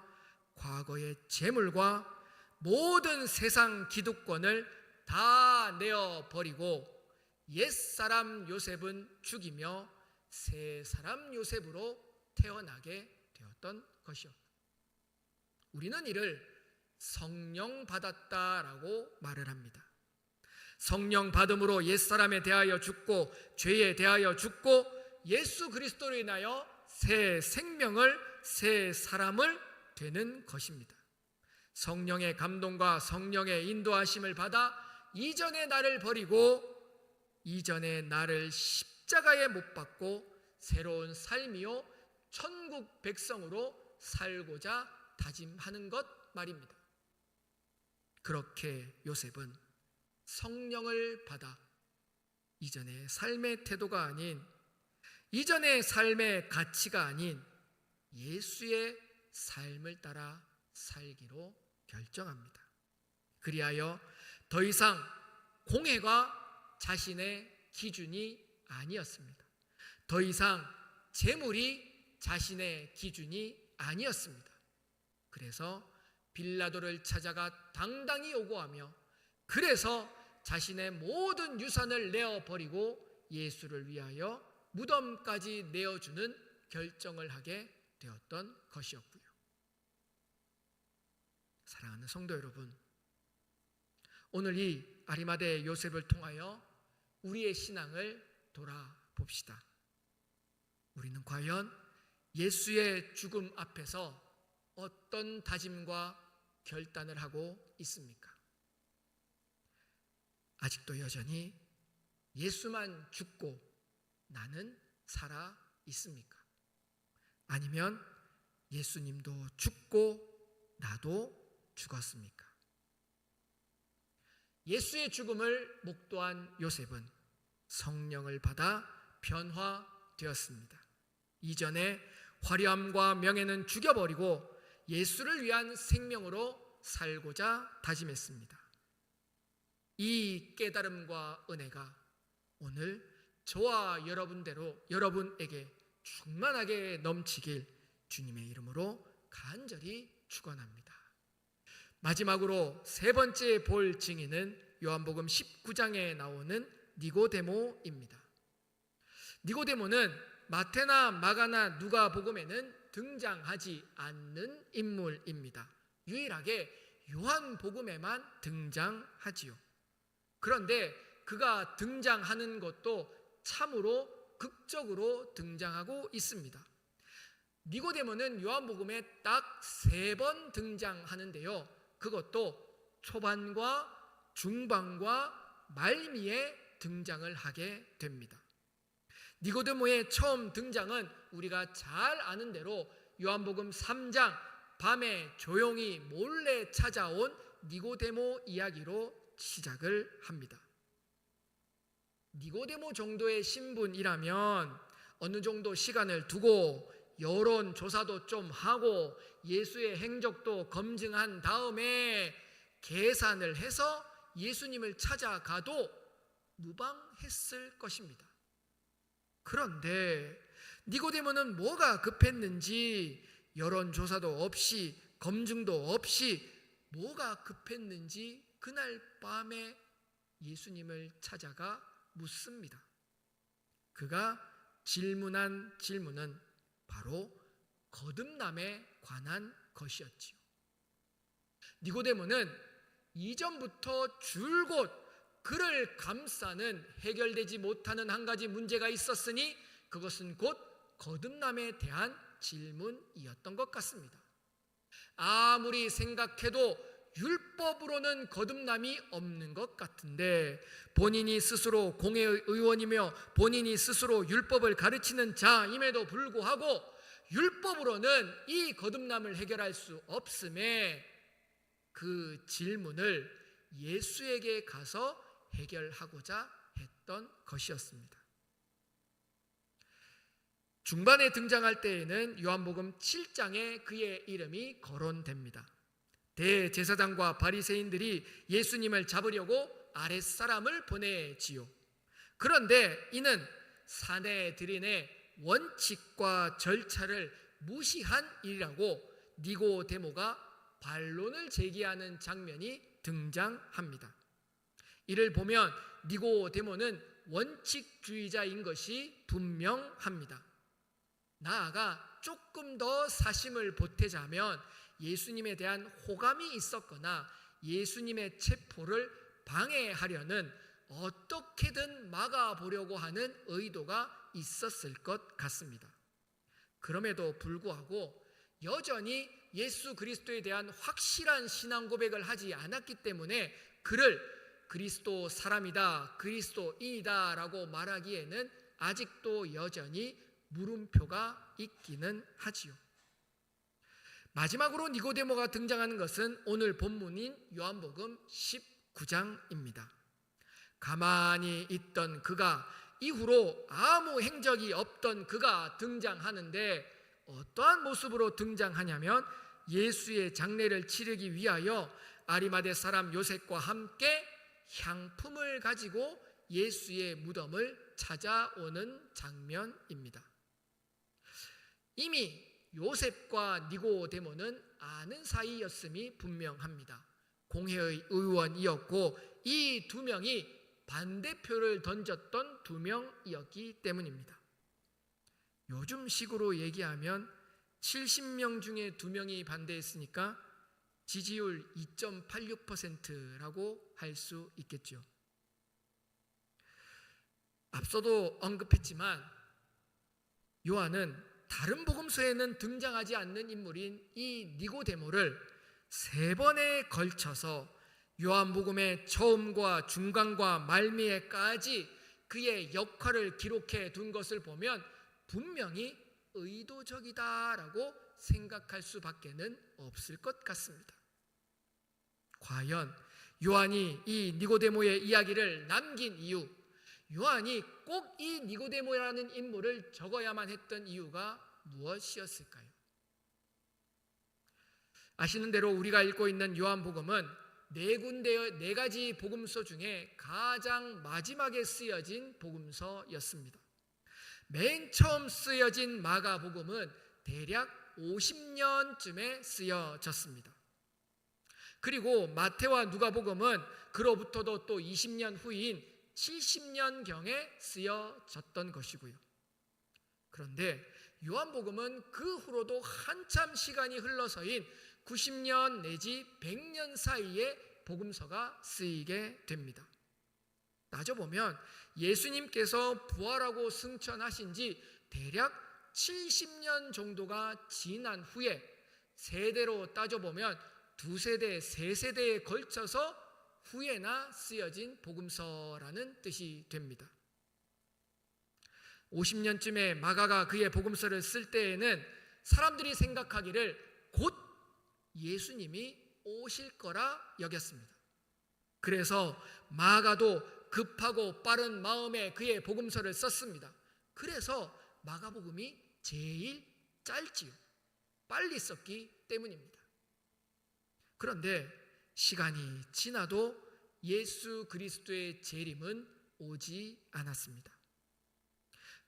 Speaker 1: 과거의 재물과 모든 세상 기득권을 다 내어버리고 옛사람 요셉은 죽이며 새사람 요셉으로 태어나게 되었던 것이었다. 우리는 이를 성령 받았다라고 말을 합니다. 성령 받음으로 옛사람에 대하여 죽고 죄에 대하여 죽고 예수 그리스도로 인하여 새 생명을, 새 사람을 되는 것입니다. 성령의 감동과 성령의 인도하심을 받아 이전의 나를 버리고 이전의 나를 십자가에 못 박고 새로운 삶이요 천국 백성으로 살고자 다짐하는 것 말입니다. 그렇게 요셉은 성령을 받아 이전의 삶의 태도가 아닌, 이전의 삶의 가치가 아닌 예수의 삶을 따라 살기로 결정합니다. 그리하여 더 이상 공회가 자신의 기준이 아니었습니다. 더 이상 재물이 자신의 기준이 아니었습니다. 그래서 빌라도를 찾아가 당당히 요구하며, 그래서 자신의 모든 유산을 내어버리고 예수를 위하여 무덤까지 내어주는 결정을 하게 되었던 것이었고요. 사랑하는 성도 여러분, 오늘 이 아리마대 요셉을 통하여 우리의 신앙을 돌아봅시다. 우리는 과연 예수의 죽음 앞에서 어떤 다짐과 결단을 하고 있습니까? 아직도 여전히 예수만 죽고 나는 살아 있습니까? 아니면 예수님도 죽고 나도 죽었습니까? 예수의 죽음을 목도한 요셉은 성령을 받아 변화되었습니다. 이전에 화려함과 명예는 죽여버리고 예수를 위한 생명으로 살고자 다짐했습니다. 이 깨달음과 은혜가 오늘 저와 여러분에게 충만하게 넘치길 주님의 이름으로 간절히 축원합니다. 마지막으로 세 번째 볼 증인은 요한복음 19장에 나오는 니고데모입니다. 니고데모는 마태나 마가나 누가복음에는 등장하지 않는 인물입니다. 유일하게 요한복음에만 등장하지요. 그런데 그가 등장하는 것도 참으로 극적으로 등장하고 있습니다. 니고데모는 요한복음에 딱 3번 등장하는데요. 그것도 초반과 중반과 말미에 등장을 하게 됩니다. 니고데모의 처음 등장은 우리가 잘 아는 대로 요한복음 3장 밤에 조용히 몰래 찾아온 니고데모 이야기로 시작을 합니다. 니고데모 정도의 신분이라면 어느 정도 시간을 두고 여론조사도 좀 하고 예수의 행적도 검증한 다음에 계산을 해서 예수님을 찾아가도 무방했을 것입니다. 그런데 니고데모는 뭐가 급했는지 여론조사도 없이 검증도 없이 뭐가 급했는지 그날 밤에 예수님을 찾아가 묻습니다. 그가 질문한 질문은 바로 거듭남에 관한 것이었지요. 니고데모는 이전부터 줄곧 그를 감싸는 해결되지 못하는 한 가지 문제가 있었으니 그것은 곧 거듭남에 대한 질문이었던 것 같습니다. 아무리 생각해도 율법으로는 거듭남이 없는 것 같은데 본인이 스스로 공회의원이며 본인이 스스로 율법을 가르치는 자임에도 불구하고 율법으로는 이 거듭남을 해결할 수 없음에 그 질문을 예수에게 가서 해결하고자 했던 것이었습니다. 중반에 등장할 때에는 요한복음 7장에 그의 이름이 거론됩니다. 대제사장과 바리새인들이 예수님을 잡으려고 아랫사람을 보내지요. 그런데 이는 사내들인의 원칙과 절차를 무시한 일이라고 니고데모가 반론을 제기하는 장면이 등장합니다. 이를 보면 니고데모는 원칙주의자인 것이 분명합니다. 나아가 조금 더 사심을 보태자면 예수님에 대한 호감이 있었거나 예수님의 체포를 방해하려는 어떻게든 막아보려고 하는 의도가 있었을 것 같습니다. 그럼에도 불구하고 여전히 예수 그리스도에 대한 확실한 신앙 고백을 하지 않았기 때문에 그를 그리스도 사람이다, 그리스도인이다 라고 말하기에는 아직도 여전히 물음표가 있기는 하지요. 마지막으로 니고데모가 등장하는 것은 오늘 본문인 요한복음 19장입니다. 가만히 있던 그가 이후로 아무 행적이 없던 그가 등장하는데 어떠한 모습으로 등장하냐면 예수의 장례를 치르기 위하여 아리마대 사람 요셉과 함께 향품을 가지고 예수의 무덤을 찾아오는 장면입니다. 이미 요셉과 니고데모는 아는 사이였음이 분명합니다. 공회의 의원이었고 이 두 명이 반대표를 던졌던 두 명이었기 때문입니다. 요즘 식으로 얘기하면 70명 중에 2명이 반대했으니까 지지율 2.86%라고 할 수 있겠죠. 앞서도 언급했지만 요한은 다른 복음서에는 등장하지 않는 인물인 이 니고데모를 3번에 걸쳐서 요한복음의 처음과 중간과 말미에까지 그의 역할을 기록해 둔 것을 보면 분명히 의도적이다라고 생각할 수밖에는 없을 것 같습니다. 과연 요한이 이 니고데모의 이야기를 남긴 이유, 요한이 꼭 이 니고데모라는 인물을 적어야만 했던 이유가 무엇이었을까요? 아시는 대로 우리가 읽고 있는 요한복음은 4가지 복음서 중에 가장 마지막에 쓰여진 복음서였습니다. 맨 처음 쓰여진 마가복음은 대략 50년쯤에 쓰여졌습니다. 그리고 마태와 누가복음은 그로부터도 또 20년 후인 70년경에 쓰여졌던 것이고요. 그런데 요한복음은 그 후로도 한참 시간이 흘러서인 90년 내지 100년 사이에 복음서가 쓰이게 됩니다. 따져보면 예수님께서 부활하고 승천하신 지 대략 70년 정도가 지난 후에 세대로 따져보면 2세대, 3세대에 걸쳐서 후에나 쓰여진 복음서라는 뜻이 됩니다. 50년쯤에 마가가 그의 복음서를 쓸 때에는 사람들이 생각하기를 곧 예수님이 오실 거라 여겼습니다. 그래서 마가도 급하고 빠른 마음에 그의 복음서를 썼습니다. 그래서 마가복음이 제일 짧지요. 빨리 썼기 때문입니다. 그런데 시간이 지나도 예수 그리스도의 재림은 오지 않았습니다.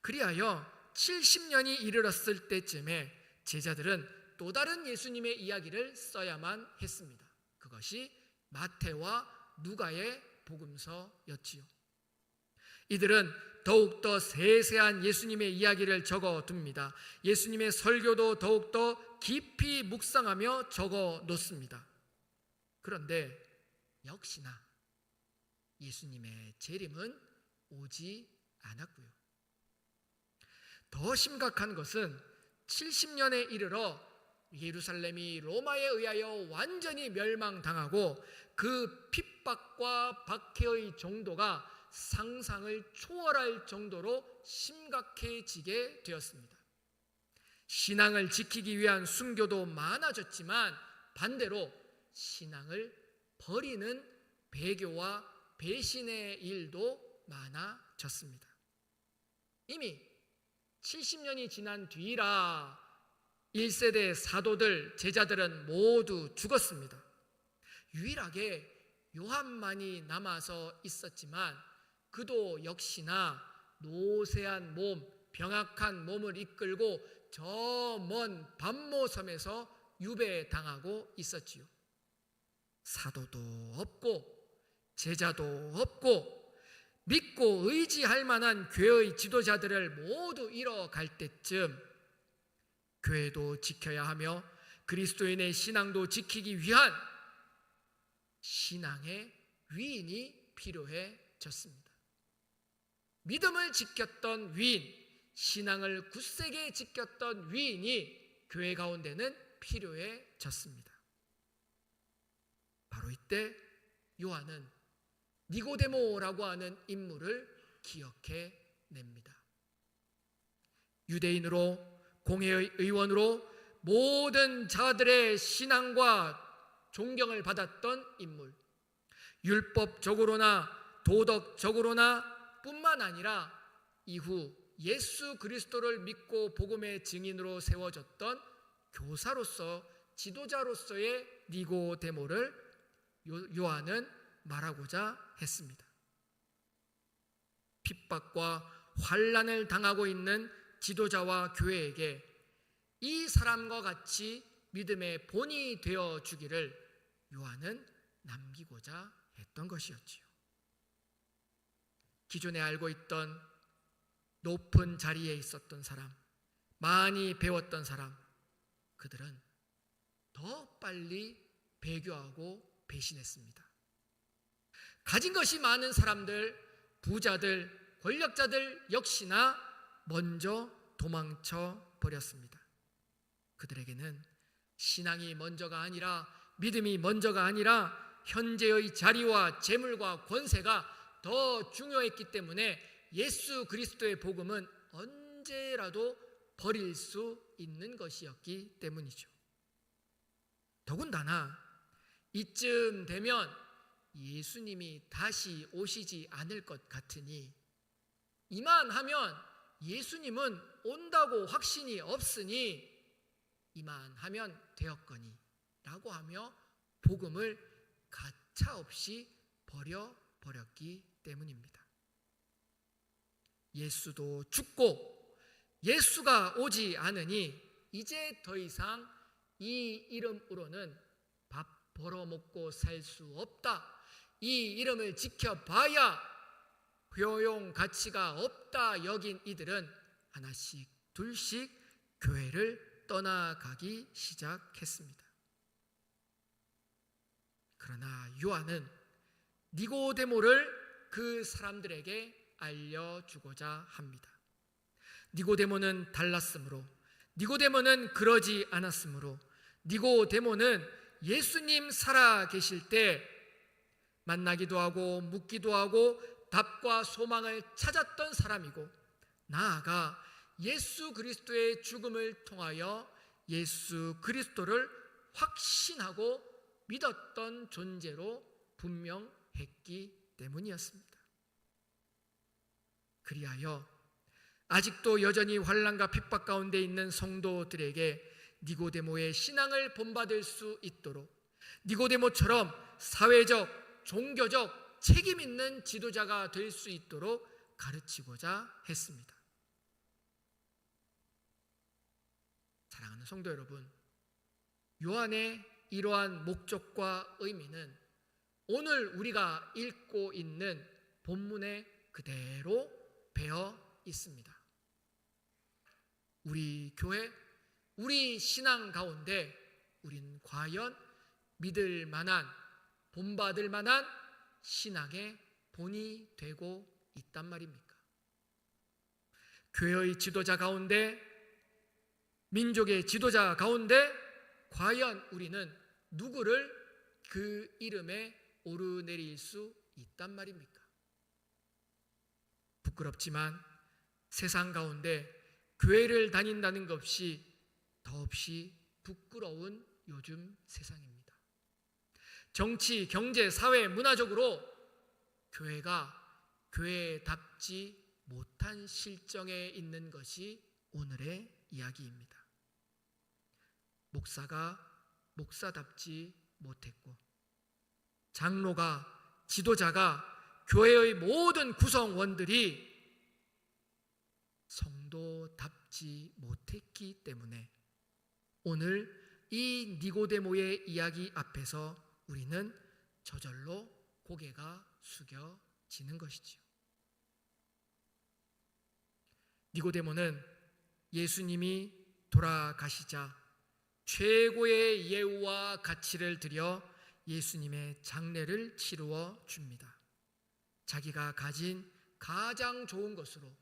Speaker 1: 그리하여 70년이 이르렀을 때쯤에 제자들은 또 다른 예수님의 이야기를 써야만 했습니다. 그것이 마태와 누가의 복음서였지요. 이들은 더욱더 세세한 예수님의 이야기를 적어둡니다. 예수님의 설교도 더욱더 깊이 묵상하며 적어 놓습니다. 그런데 역시나 예수님의 재림은 오지 않았고요. 더 심각한 것은 70년에 이르러 예루살렘이 로마에 의하여 완전히 멸망당하고 그 핍박과 박해의 정도가 상상을 초월할 정도로 심각해지게 되었습니다. 신앙을 지키기 위한 순교도 많아졌지만 반대로 신앙을 버리는 배교와 배신의 일도 많아졌습니다. 이미 70년이 지난 뒤라 1세대 사도들, 제자들은 모두 죽었습니다. 유일하게 요한만이 남아서 있었지만 그도 역시나 노쇠한 몸, 병약한 몸을 이끌고 저 먼 반모섬에서 유배당하고 있었지요. 사도도 없고 제자도 없고 믿고 의지할 만한 교회의 지도자들을 모두 잃어갈 때쯤 교회도 지켜야 하며 그리스도인의 신앙도 지키기 위한 신앙의 위인이 필요해졌습니다. 믿음을 지켰던 위인, 신앙을 굳세게 지켰던 위인이 교회 가운데는 필요해졌습니다. 바로 이때 요한은 니고데모라고 하는 인물을 기억해냅니다. 유대인으로 공회의 의원으로 모든 자들의 신앙과 존경을 받았던 인물, 율법적으로나 도덕적으로나 뿐만 아니라 이후 예수 그리스도를 믿고 복음의 증인으로 세워졌던 교사로서 지도자로서의 니고데모를 요한은 말하고자 했습니다. 핍박과 환난을 당하고 있는 지도자와 교회에게 이 사람과 같이 믿음의 본이 되어 주기를 요한은 남기고자 했던 것이었지요. 기존에 알고 있던 높은 자리에 있었던 사람, 많이 배웠던 사람, 그들은 더 빨리 배교하고 배신했습니다. 가진 것이 많은 사람들, 부자들, 권력자들 역시나 먼저 도망쳐 버렸습니다. 그들에게는 신앙이 먼저가 아니라, 믿음이 먼저가 아니라 현재의 자리와 재물과 권세가 더 중요했기 때문에 예수 그리스도의 복음은 언제라도 버릴 수 있는 것이었기 때문이죠. 더군다나 이쯤 되면 예수님이 다시 오시지 않을 것 같으니, 이만하면 예수님은 온다고 확신이 없으니 이만하면 되었거니 라고 하며 복음을 가차없이 버려버렸기 때문입니다. 예수도 죽고 예수가 오지 않으니 이제 더 이상 이 이름으로는 밥 벌어먹고 살 수 없다, 이 이름을 지켜봐야 효용 가치가 없다 여긴 이들은 하나씩 둘씩 교회를 떠나가기 시작했습니다. 그러나 요한은 니고데모를 그 사람들에게 알려주고자 합니다. 니고데모는 달랐으므로, 니고데모는 그러지 않았으므로, 니고데모는 예수님 살아 계실 때 만나기도 하고 묻기도 하고 답과 소망을 찾았던 사람이고, 나아가 예수 그리스도의 죽음을 통하여 예수 그리스도를 확신하고 믿었던 존재로 분명했기 때문이었습니다. 그리하여 아직도 여전히 환난과 핍박 가운데 있는 성도들에게 니고데모의 신앙을 본받을 수 있도록 니고데모처럼 사회적, 종교적 책임 있는 지도자가 될 수 있도록 가르치고자 했습니다. 사랑하는 성도 여러분, 요한의 이러한 목적과 의미는 오늘 우리가 읽고 있는 본문에 그대로 배어 있습니다. 우리 교회, 우리 신앙 가운데 우린 과연 믿을 만한, 본받을 만한 신앙의 본이 되고 있단 말입니까? 교회의 지도자 가운데, 민족의 지도자 가운데 과연 우리는 누구를 그 이름에 오르내릴 수 있단 말입니까? 부끄럽지만 세상 가운데 교회를 다닌다는 것이 더없이 부끄러운 요즘 세상입니다. 정치, 경제, 사회, 문화적으로 교회가 교회답지 못한 실정에 있는 것이 오늘의 이야기입니다. 목사가 목사답지 못했고, 장로가, 지도자가, 교회의 모든 구성원들이 성도답지 못했기 때문에 오늘 이 니고데모의 이야기 앞에서 우리는 저절로 고개가 숙여지는 것이지요. 니고데모는 예수님이 돌아가시자 최고의 예우와 가치를 들여 예수님의 장례를 치루어 줍니다. 자기가 가진 가장 좋은 것으로,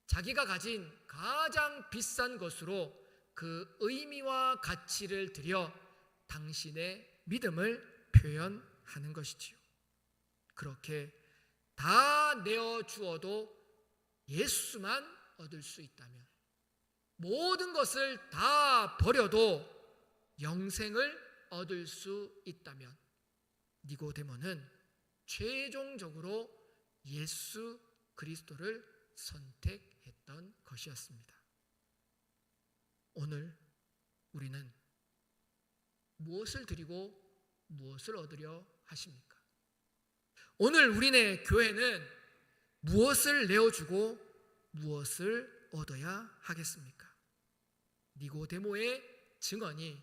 Speaker 1: 자기가 가진 가장 비싼 것으로 그 의미와 가치를 들여 당신의 믿음을 표현하는 것이지요. 그렇게 다 내어주어도 예수만 얻을 수 있다면, 모든 것을 다 버려도 영생을 얻을 수 있다면 니고데모는 최종적으로 예수 그리스도를 선택했던 것이었습니다. 오늘 우리는 무엇을 드리고 무엇을 얻으려 하십니까? 오늘 우리네 교회는 무엇을 내어주고 무엇을 얻어야 하겠습니까? 니고데모의 증언이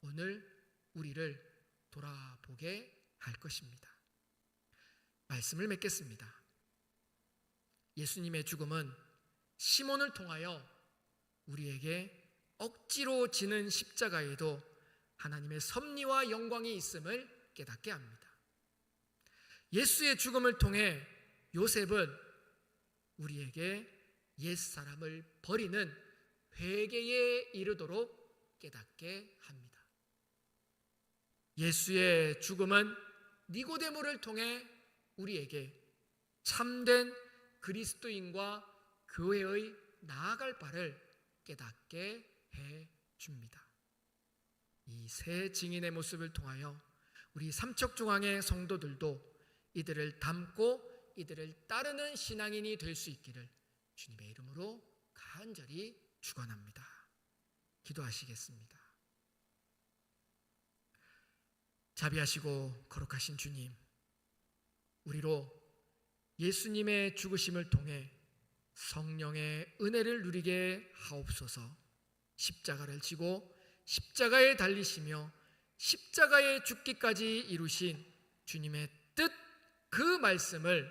Speaker 1: 오늘 우리를 돌아보게 할 것입니다. 말씀을 맺겠습니다. 예수님의 죽음은 시몬을 통하여 우리에게 억지로 지는 십자가에도 하나님의 섭리와 영광이 있음을 깨닫게 합니다. 예수의 죽음을 통해 요셉은 우리에게 옛사람을 버리는 회개에 이르도록 깨닫게 합니다. 예수의 죽음은 니고데모를 통해 우리에게 참된 그리스도인과 교회의 나아갈 바를 깨닫게 해 줍니다. 이 세 증인의 모습을 통하여 우리 삼척중앙의 성도들도 이들을 닮고 이들을 따르는 신앙인이 될 수 있기를 주님의 이름으로 간절히 축원합니다. 기도하시겠습니다. 자비하시고 거룩하신 주님, 우리로 예수님의 죽으심을 통해 성령의 은혜를 누리게 하옵소서. 십자가를 지고 십자가에 달리시며 십자가에 죽기까지 이루신 주님의 뜻, 그 말씀을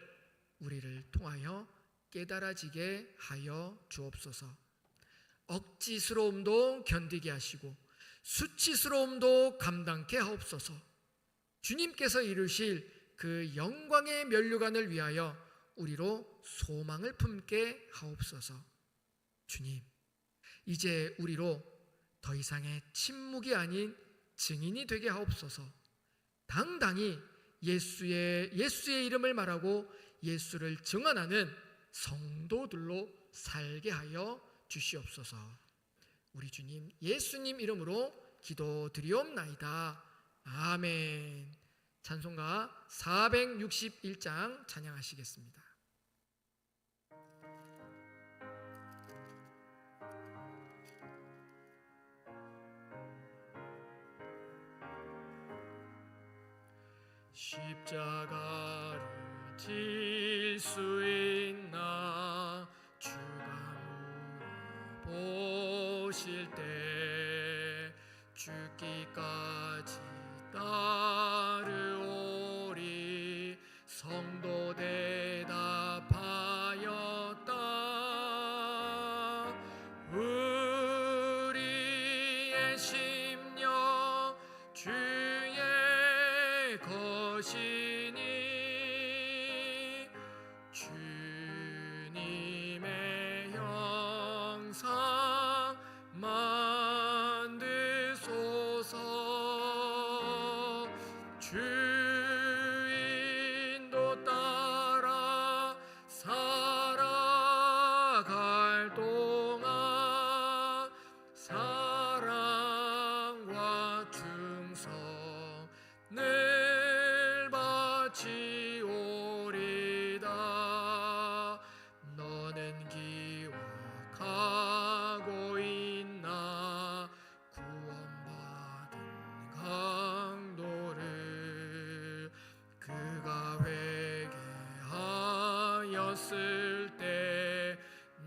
Speaker 1: 우리를 통하여 깨달아지게 하여 주옵소서. 억지스러움도 견디게 하시고 수치스러움도 감당케 하옵소서. 주님께서 이루실 그 영광의 면류관을 위하여 우리로 소망을 품게 하옵소서. 주님, 이제 우리로 더 이상의 침묵이 아닌 증인이 되게 하옵소서. 당당히 예수의 이름을 말하고 예수를 증언하는 성도들로 살게 하여 주시옵소서. 우리 주님 예수님 이름으로 기도드리옵나이다. 아멘. 찬송가 461장 찬양하시겠습니다. 십자가를 질 수 있나 주가 물어보실 때 죽기까지 따르오리. 성도 대답하였다. 우리의 심령 주의 것이니 주님의 형상 만드소서. 주인도 따라 살아갈 동안 사랑과 충성을 바치오리다. 너는 기억하고 있나 구원받은 강도를. 그가 회개하였을 때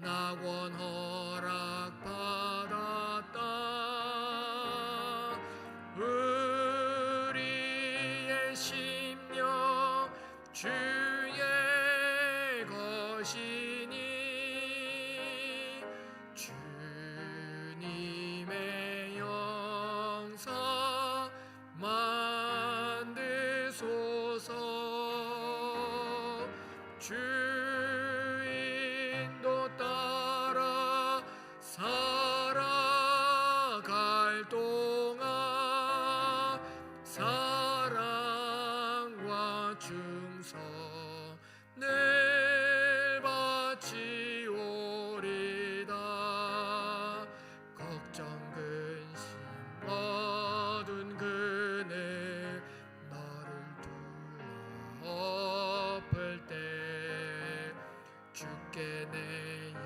Speaker 1: 낙원 허락받았다. 우리의 심령 주의 것이니 주님의 영상 만드소서. 주인도 따라 살아갈 동안 사랑과 충성을 바치오리다. 걱정 근심 어두운 그늘 너를 둘러 엎을 때 주께 내 영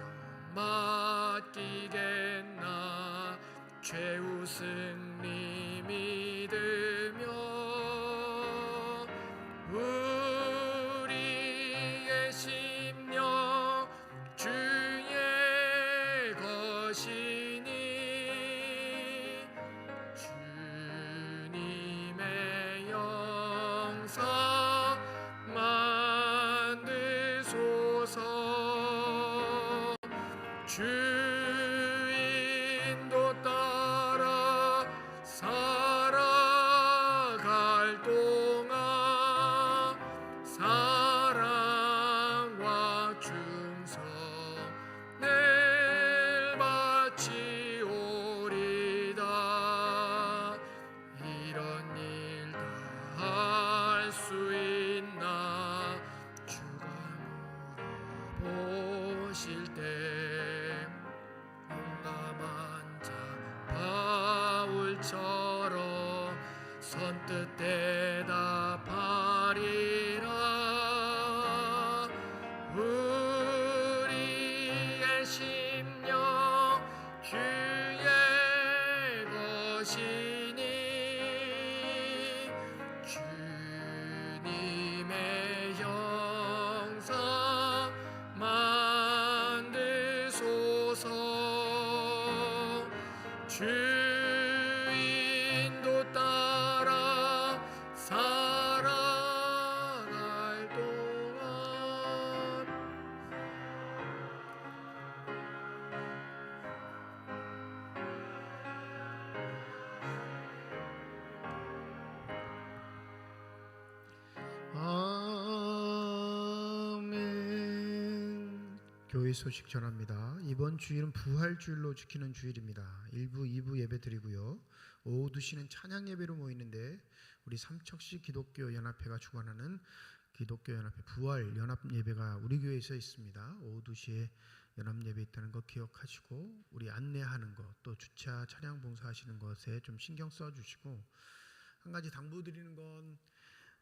Speaker 1: 맡기겠나. 최후 승리 믿으며 우리의 심령 주의 것이니 주님의 영상 만드소서. 주인도 따라 살아갈 동안 사랑과 충성 선뜻 대답하리라. 우리의 심령 주의 것이니 주님의 형상 만드소서. 주 인도 따라 살아갈 동안
Speaker 4: 아멘. 교회 소식 전합니다. 이번 주일은 부활주일로 지키는 주일입니다. 1부, 2부 예배 드리고요. 오후 2시는 찬양 예배로 모이는데 우리 삼척시 기독교 연합회가 주관하는 기독교 연합회 부활 연합 예배가 우리 교회에서 있습니다. 오후 2시에 연합 예배 있다는 거 기억하시고 우리 안내하는 것, 또 주차 차량 봉사하시는 것에 좀 신경 써 주시고, 한 가지 당부드리는 건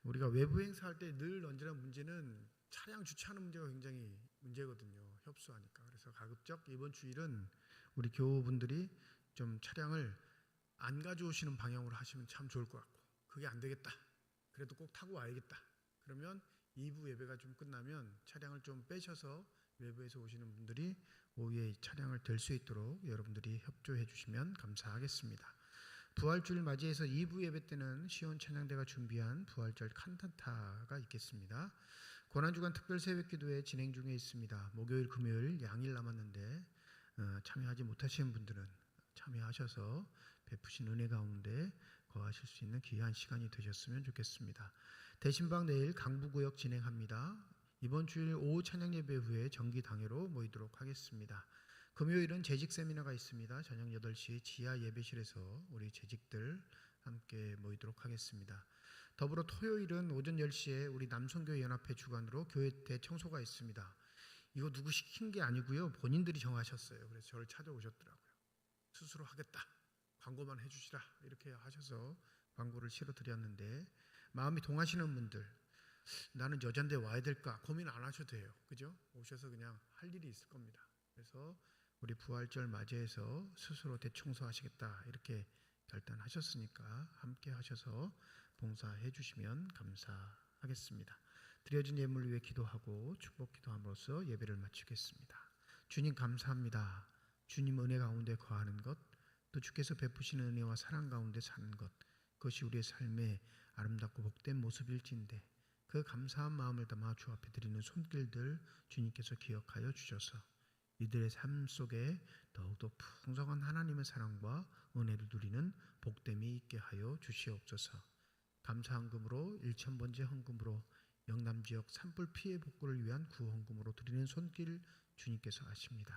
Speaker 4: 우리가 외부 행사할 때 늘 언제나 문제는 차량 주차하는 문제가 굉장히 문제거든요. 협소하니까. 그래서 가급적 이번 주일은 우리 교우분들이 좀 차량을 안 가져오시는 방향으로 하시면 참 좋을 것 같고, 그게 안 되겠다, 그래도 꼭 타고 와야겠다, 그러면 2부 예배가 좀 끝나면 차량을 좀 빼셔서 외부에서 오시는 분들이 오후에 차량을 댈 수 있도록 여러분들이 협조해 주시면 감사하겠습니다. 부활주일 맞이해서 2부 예배 때는 시온 찬양대가 준비한 부활절 칸타타가 있겠습니다. 고난주간 특별 새벽기도회 진행 중에 있습니다. 목요일, 금요일 양일 남았는데 참여하지 못하시는 분들은 참여하셔서 베푸신 은혜 가운데 거하실 수 있는 귀한 시간이 되셨으면 좋겠습니다. 대신방 내일 강부구역 진행합니다. 이번 주일 오후 찬양 예배 후에 정기 당회로 모이도록 하겠습니다. 금요일은 재직 세미나가 있습니다. 저녁 8시 지하 예배실에서 우리 재직들 함께 모이도록 하겠습니다. 더불어 토요일은 오전 10시에 우리 남성교회 연합회 주관으로 교회 대청소가 있습니다. 이거 누구 시킨 게 아니고요. 본인들이 정하셨어요. 그래서 저를 찾아오셨더라고요. 스스로 하겠다, 광고만 해주시라, 이렇게 하셔서 광고를 실어드렸는데, 마음이 동하시는 분들, 나는 여잔데 와야 될까 고민 안 하셔도 돼요. 그죠? 오셔서 그냥 할 일이 있을 겁니다. 그래서 우리 부활절 맞이해서 스스로 대청소하시겠다 이렇게 결단하셨으니까 함께 하셔서 봉사해 주시면 감사하겠습니다. 드려진 예물 위해 기도하고 축복 기도함으로써 예배를 마치겠습니다. 주님 감사합니다. 주님 은혜 가운데 거하는 것, 또 주께서 베푸시는 은혜와 사랑 가운데 사는 것, 그것이 우리의 삶의 아름답고 복된 모습일진데 그 감사한 마음을 담아 주 앞에 드리는 손길들 주님께서 기억하여 주셔서 이들의 삶 속에 더욱더 풍성한 하나님의 사랑과 은혜를 누리는 복됨이 있게 하여 주시옵소서. 감사헌금으로 1,000번째 헌금으로 영남지역 산불 피해 복구를 위한 구헌금으로 드리는 손길 주님께서 아십니다.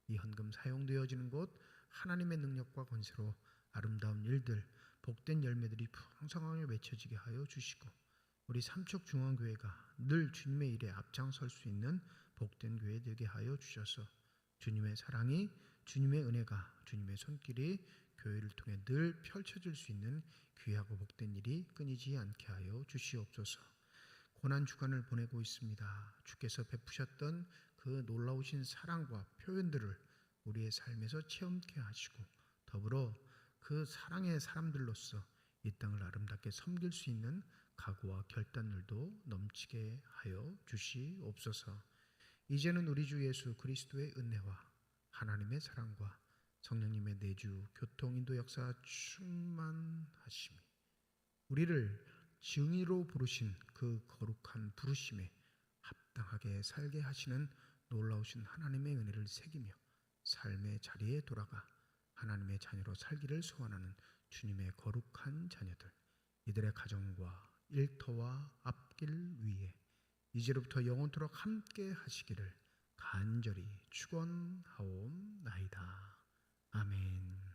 Speaker 4: 이 헌금 사용되어지는 곳 하나님의 능력과 권세로 아름다운 일들, 복된 열매들이 풍성하게 맺혀지게 하여 주시고, 우리 삼척중앙교회가 늘 주님의 일에 앞장설 수 있는 복된 교회 되게 하여 주셔서 주님의 사랑이, 주님의 은혜가, 주님의 손길이 교회를 통해 늘 펼쳐질 수 있는 귀하고 복된 일이 끊이지 않게 하여 주시옵소서. 고난주간을 보내고 있습니다. 주께서 베푸셨던 그 놀라우신 사랑과 표현들을 우리의 삶에서 체험케 하시고, 더불어 그 사랑의 사람들로서 이 땅을 아름답게 섬길 수 있는 각오와 결단들도 넘치게 하여 주시옵소서. 이제는 우리 주 예수 그리스도의 은혜와 하나님의 사랑과 성령님의 내주 교통 인도 역사 충만하심이 우리를 증인으로 부르신 그 거룩한 부르심에 합당하게 살게 하시는 놀라우신 하나님의 은혜를 새기며 삶의 자리에 돌아가 하나님의 자녀로 살기를 소원하는 주님의 거룩한 자녀들, 이들의 가정과 일터와 앞길 위에 이제로부터 영원토록 함께 하시기를 간절히 축원하옵나이다. 아멘.